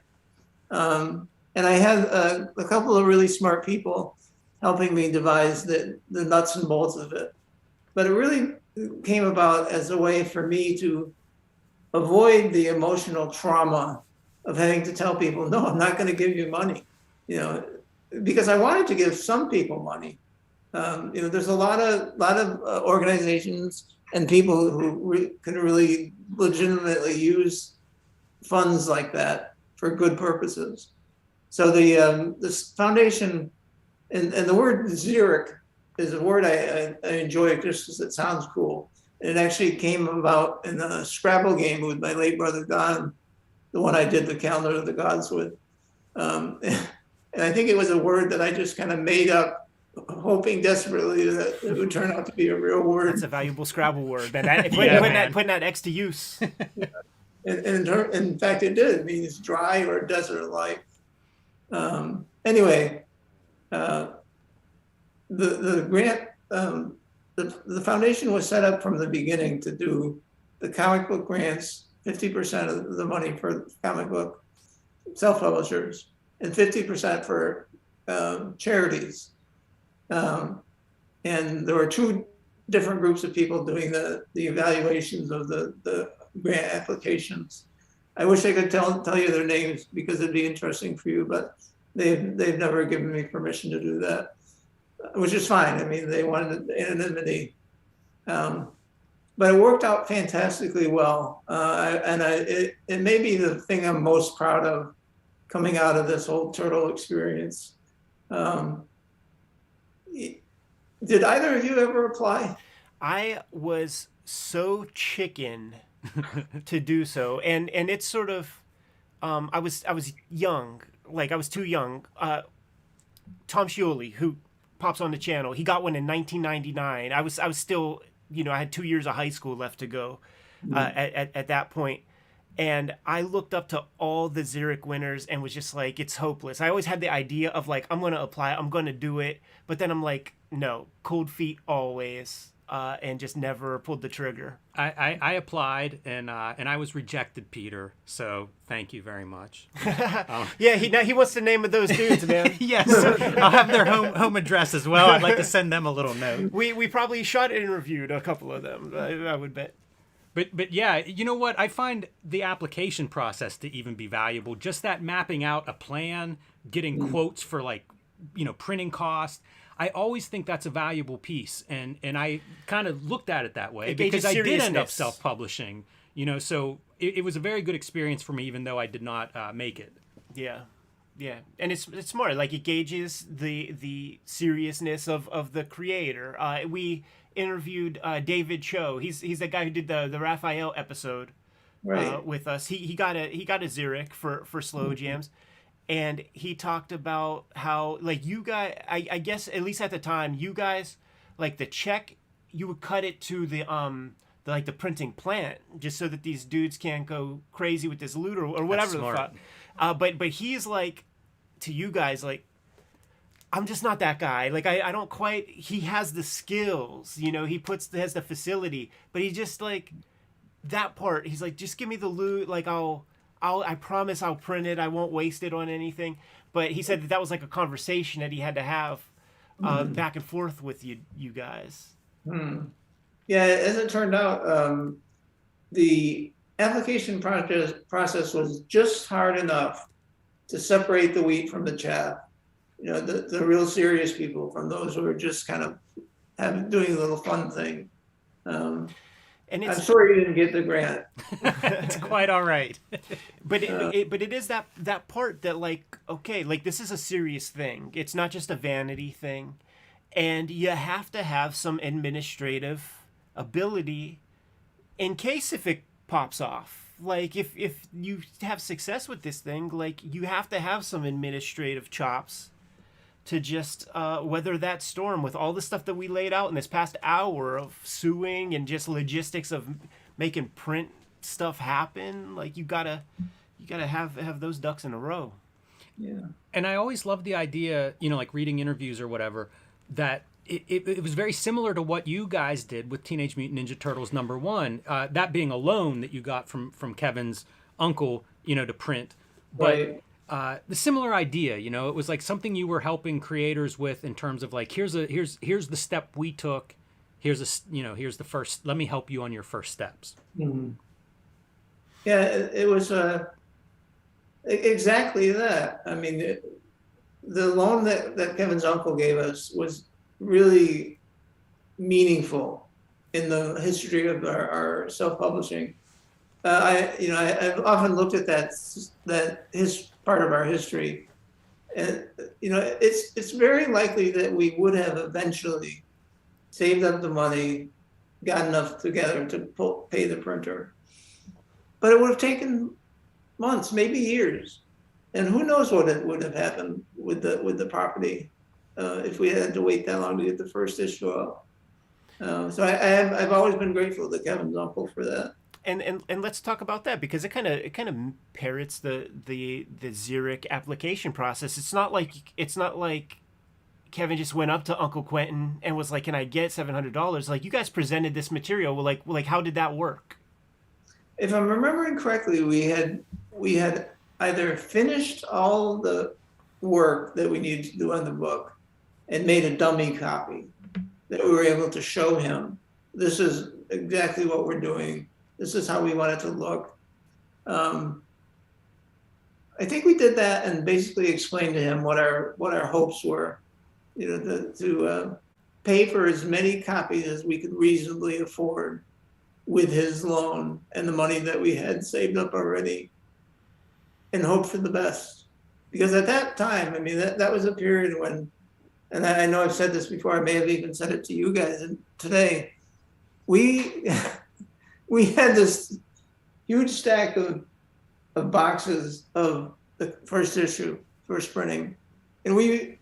And I had a couple of really smart people helping me devise the nuts and bolts of it. But it really came about as a way for me to avoid the emotional trauma of having to tell people, no, I'm not going to give you money, because I wanted to give some people money. There's a lot of organizations and people who can really legitimately use funds like that for good purposes. So this foundation, and the word Xeric is a word I enjoy just because it sounds cool. It actually came about in a Scrabble game with my late brother Don, the one I did the Calendar of the Gods with. And I think it was a word that I just kind of made up, hoping desperately that it would turn out to be a real word. That's a valuable Scrabble word, man. Putting that X to use. And in fact, it did. It means dry or desert-like. Anyway, the grant, the foundation was set up from the beginning to do the comic book grants, 50% of the money for comic book self-publishers, and 50% for charities. And there were 2 different groups of people doing the evaluations of the grant applications. I wish I could tell you their names because it'd be interesting for you, but they've never given me permission to do that, which is fine. I mean, they wanted anonymity. But it worked out fantastically well. It may be the thing I'm most proud of coming out of this whole turtle experience. Did either of you ever apply? I was so chicken to do so, and it's sort of, I was young, like I was too young. Tom Scioli, who pops on the channel, he got one in 1999. I was still, I had 2 years of high school left to go at that point. And I looked up to all the Xeric winners and was just like, it's hopeless. I always had the idea of like, I'm going to apply, I'm going to do it. But then I'm like, no, cold feet always. And just never pulled the trigger. I applied and I was rejected, Peter. So thank you very much. Yeah, he wants the name of those dudes, man. Yes, I'll have their home address as well. I'd like to send them a little note. We probably shot and interviewed a couple of them. I would bet. But yeah, you know what? I find the application process to even be valuable. Just that mapping out a plan, getting quotes for like, printing costs. I always think that's a valuable piece, and I kind of looked at it that way because I did end up self-publishing. So it was a very good experience for me, even though I did not make it. Yeah, and it's smart. Like it gauges the seriousness of the creator. We interviewed David Cho. He's the guy who did the Raphael episode with us. He got a Xeric for Slow Jams. And he talked about how, like, you guys, I guess, at least at the time, you guys, like, the check, you would cut it to the printing plant, just so that these dudes can't go crazy with this loot or whatever the fuck. But he's like, to you guys, like, I'm just not that guy. Like, I don't quite, he has the skills, he has the facility, but he just, like, that part, he's like, just give me the loot, like, I promise I'll print it. I won't waste it on anything. But he said that was like a conversation that he had to have back and forth with you guys. Yeah, as it turned out, the application process was just hard enough to separate the wheat from the chaff. The real serious people from those who are just kind of doing a little fun thing. And I'm sorry you didn't get the grant. It's quite all right. But it is that part that, like, okay, like, this is a serious thing. It's not just a vanity thing. And you have to have some administrative ability in case if it pops off. Like, if you have success with this thing, like, you have to have some administrative chops to just weather that storm with all the stuff that we laid out in this past hour of suing and just logistics of making print stuff happen. Like, you gotta have those ducks in a row. Yeah. And I always loved the idea, like reading interviews or whatever, that it was very similar to what you guys did with Teenage Mutant Ninja Turtles #1, that being a loan that you got from Kevin's uncle, to print. But right. The similar idea, it was like something you were helping creators with in terms of like, here's the step we took. Here's the first, let me help you on your first steps. Mm-hmm. Yeah, it was exactly that. I mean, the loan that Kevin's uncle gave us was really meaningful in the history of our self-publishing. I've often looked at that his part of our history, and it's very likely that we would have eventually saved up the money, got enough together to pay the printer, but it would have taken months, maybe years, and who knows what it would have happened with the property if we had to wait that long to get the first issue out. So I've always been grateful to Kevin's uncle for that. And let's talk about that, because it kind of parrots the Xeric application process. It's not like Kevin just went up to Uncle Quentin and was like, "Can I get $700?" Like, you guys presented this material. Like how did that work? If I'm remembering correctly, we had either finished all the work that we needed to do on the book and made a dummy copy that we were able to show him. This is exactly what we're doing. This is how we want it to look. I think we did that and basically explained to him what our hopes were, to pay for as many copies as we could reasonably afford with his loan and the money that we had saved up already, and hope for the best. Because at that time, I mean, that was a period when, and I know I've said this before, I may have even said it to you guys today, we had this huge stack of boxes of the first issue, first printing. And we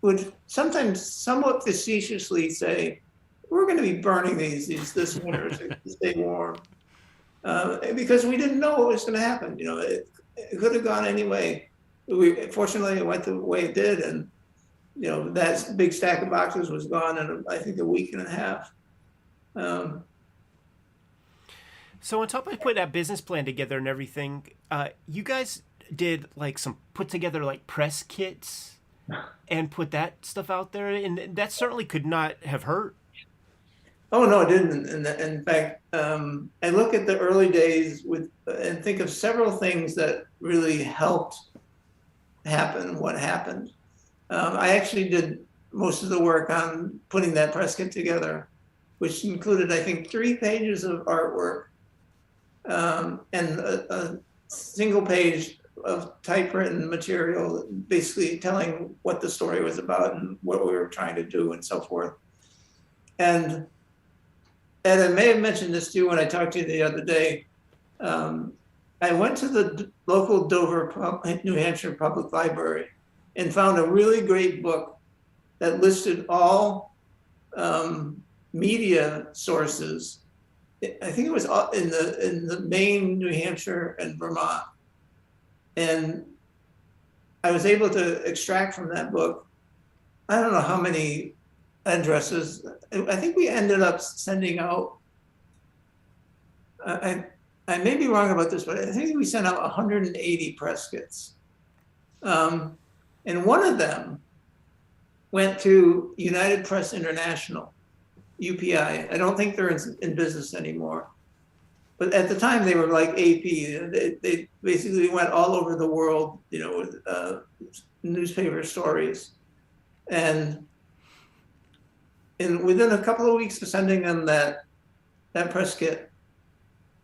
would sometimes somewhat facetiously say, "We're going to be burning these this winter to stay warm," because we didn't know what was going to happen. You know, it could have gone any way. Fortunately, it went the way it did, and you know, that big stack of boxes was gone in, I think, a week and a half. So on top of putting that business plan together and everything, you guys did like some put together like press kits and put that stuff out there, and that certainly could not have hurt. Oh no, it didn't. In fact, I look at the early days and think of several things that really helped happen what happened. I actually did most of the work on putting that press kit together, which included, I think, 3 pages of artwork, and a single page of typewritten material, basically telling what the story was about and what we were trying to do and so forth. And I may have mentioned this to you when I talked to you the other day. I went to the local Dover, New Hampshire Public Library and found a really great book that listed all media sources. I think it was in the Maine, New Hampshire, and Vermont. And I was able to extract from that book, I don't know how many addresses. I think we ended up sending out, I may be wrong about this, but I think we sent out 180 press kits. And one of them went to United Press International, UPI. I don't think they're in business anymore. But at the time, they were like AP. They basically went all over the world, you know, with newspaper stories. And within a couple of weeks of sending them that press kit,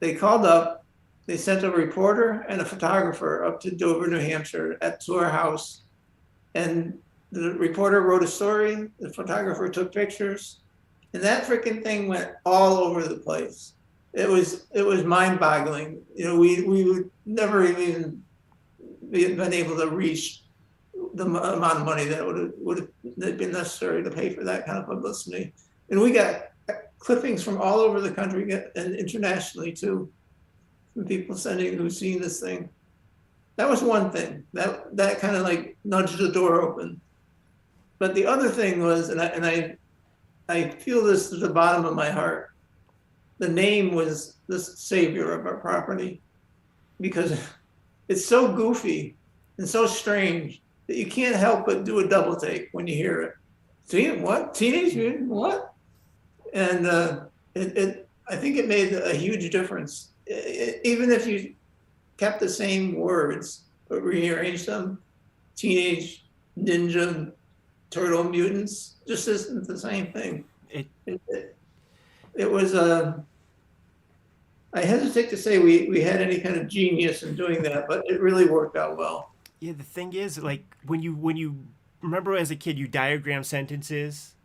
they called up, they sent a reporter and a photographer up to Dover, New Hampshire to our house. And the reporter wrote a story, the photographer took pictures, and that freaking thing went all over the place. It was mind-boggling. You know, we would never even been able to reach the amount of money that would have been necessary to pay for that kind of publicity. And we got clippings from all over the country and internationally too, from people who've seen this thing. That was one thing that kind of like nudged the door open. But the other thing was, and I feel this to the bottom of my heart, the name was the savior of our property, because it's so goofy and so strange that you can't help but do a double take when you hear it. See what? Teenage Mutant what? And I think it made a huge difference. Even if you kept the same words but rearranged them, Teenage Ninja Turtle Mutants just isn't the same thing. It was I hesitate to say we had any kind of genius in doing that, but it really worked out well. Yeah, the thing is, like, when you remember as a kid, you diagram sentences,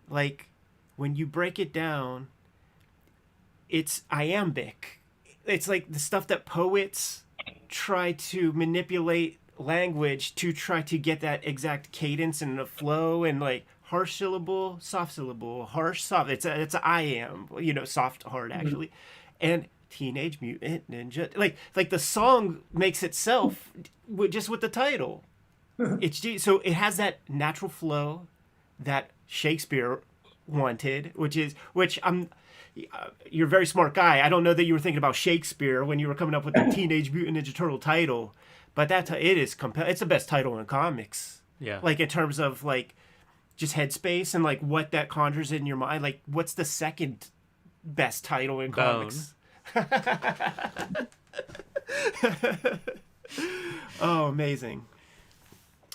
like, when you break it down, it's iambic. It's like the stuff that poets try to manipulate language to try to get that exact cadence and the flow, and like harsh syllable, soft syllable, harsh, soft. It's a iamb, you know, soft, hard actually. And Teenage Mutant Ninja, like the song makes itself just with the title. So it has that natural flow that Shakespeare wanted, which I'm. You're a very smart guy. I don't know that you were thinking about Shakespeare when you were coming up with the Teenage Mutant Ninja Turtle title, but it is it's the best title in comics. Yeah. Like in terms of like just headspace and like what that conjures in your mind. Like what's the second best title in comics? Oh, amazing.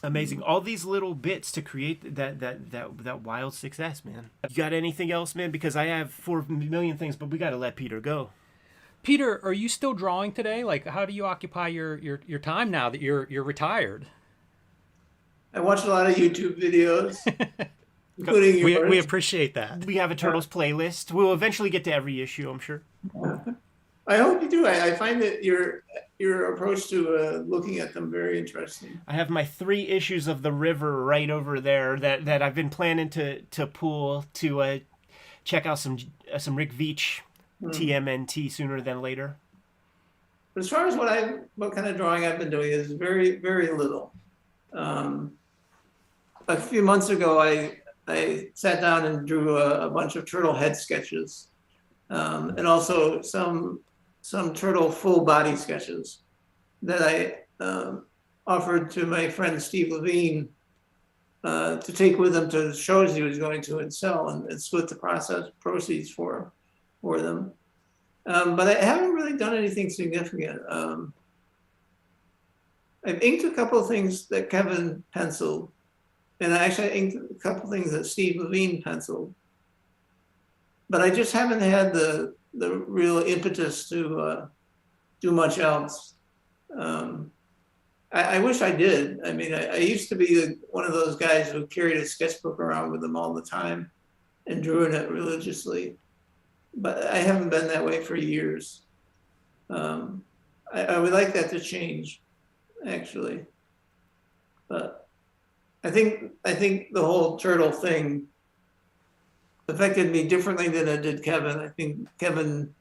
Amazing. All these little bits to create that wild success, man. You got anything else, man? Because I have 4 million things, but we got to let Peter go. Peter, are you still drawing today? Like, how do you occupy your time now that you're retired? I watch a lot of YouTube videos, including yours. We appreciate that. We have a Turtles playlist. We'll eventually get to every issue, I'm sure. I hope you do. I find that your approach to looking at them very interesting. I have my 3 issues of The River right over there that I've been planning to pull to check out some Rick Veitch TMNT sooner than later. But as far as what kind of drawing I've been doing is very, very little. A few months ago, I sat down and drew a bunch of turtle head sketches, and also some turtle full body sketches that I offered to my friend Steve Levine to take with him to shows he was going to and sell and split the proceeds for them. But I haven't really done anything significant. I've inked a couple of things that Kevin penciled, and I actually inked a couple of things that Steve Levine penciled. But I just haven't had the real impetus to do much else. I wish I did. I mean, I used to be one of those guys who carried a sketchbook around with them all the time and drew in it religiously. But I haven't been that way for years. I would like that to change, actually. But I think the whole turtle thing affected me differently than it did Kevin. I think Kevin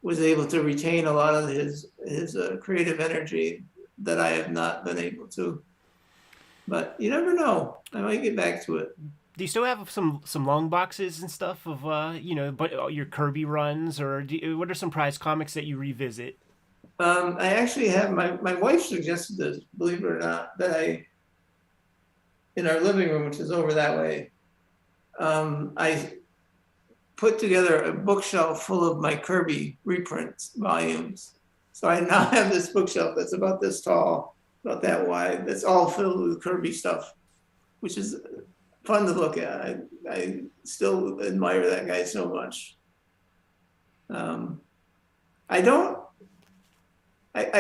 was able to retain a lot of his creative energy that I have not been able to. But you never know. I might get back to it. Do you still have some long boxes and stuff of but your Kirby runs, or what are some prized comics that you revisit? I actually have my wife suggested this, believe it or not, that in our living room, which is over that way, I put together a bookshelf full of my Kirby reprints volumes. So I now have this bookshelf that's about this tall, about that wide, that's all filled with Kirby stuff, which is fun to look at. I still admire that guy so much. I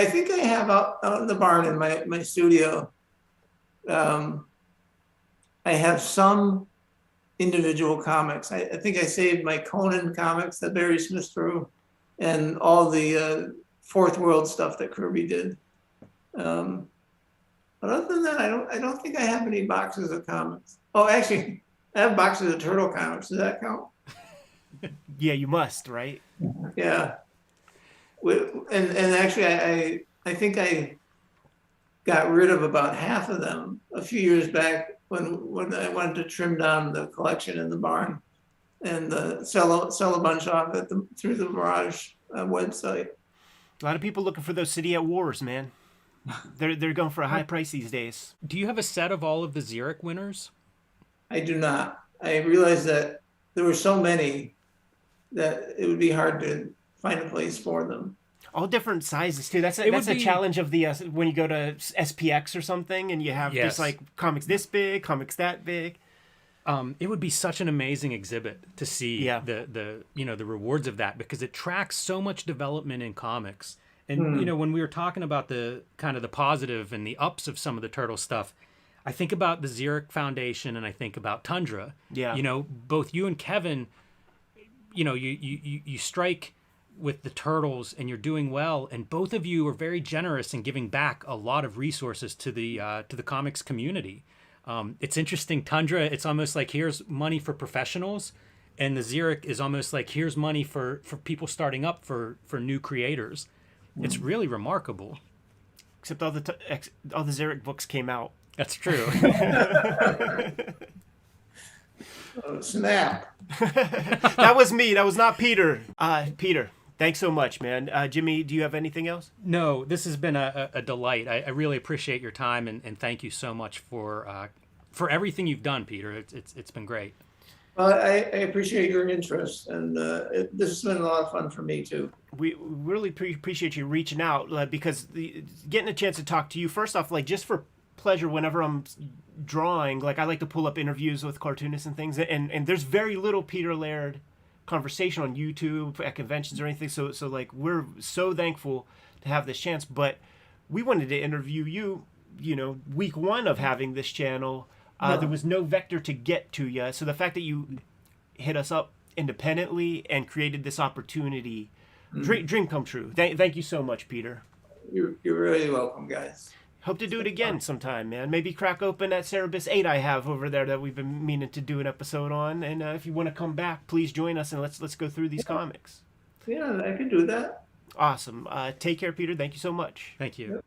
think I have out in the barn in my studio, I have some individual comics. I think I saved my Conan comics that Barry Smith drew and all the Fourth World stuff that Kirby did. But other than that, I don't think I have any boxes of comics. Oh, actually, I have boxes of Turtle comics. Does that count? Yeah, you must, right? Yeah. And actually, I think I got rid of about half of them a few years back when I wanted to trim down the collection in the barn and sell a bunch off through the Mirage website. A lot of people looking for those City at Wars, man. They're going for a high price these days. Do you have a set of all of the Xeric winners? I do not. I realized that there were so many that it would be hard to find a place for them. All different sizes too. That's a challenge of the when you go to SPX or something and you have just like comics this big, comics that big. It would be such an amazing exhibit to see the rewards of that, because it tracks so much development in comics. And when we were talking about the kind of the positive and the ups of some of the Turtle stuff, I think about the Xeric Foundation and I think about Tundra. Yeah. Both you and Kevin, you strike with the Turtles and you're doing well, and both of you are very generous in giving back a lot of resources to the comics community. It's interesting. Tundra, it's almost like here's money for professionals, and the Xeric is almost like here's money for people starting up for new creators. It's really remarkable. Except all the Xeric books came out. That's true. Oh, snap. That was me. That was not Peter. Peter, thanks so much, man. Jimmy, do you have anything else? No, this has been a delight. I really appreciate your time, and thank you so much for everything you've done, Peter. It's been great. Well, I appreciate your interest, and this has been a lot of fun for me too. We really appreciate you reaching out because getting a chance to talk to you, first off, like just for pleasure whenever I'm drawing, like I like to pull up interviews with cartoonists and things, and there's very little Peter Laird conversation on YouTube at conventions or anything, so like we're so thankful to have this chance. But we wanted to interview you, week one of having this channel. There was no vector to get to you, so the fact that you hit us up independently and created this opportunity Dream come true. Thank you so much, Peter. You're really welcome, guys. Hope to do it again sometime, man. Maybe crack open that Cerebus 8 I have over there that we've been meaning to do an episode on. And if you want to come back, please join us and let's go through these comics. Yeah, I can do that. Awesome. Take care, Peter. Thank you so much. Thank you. Yep.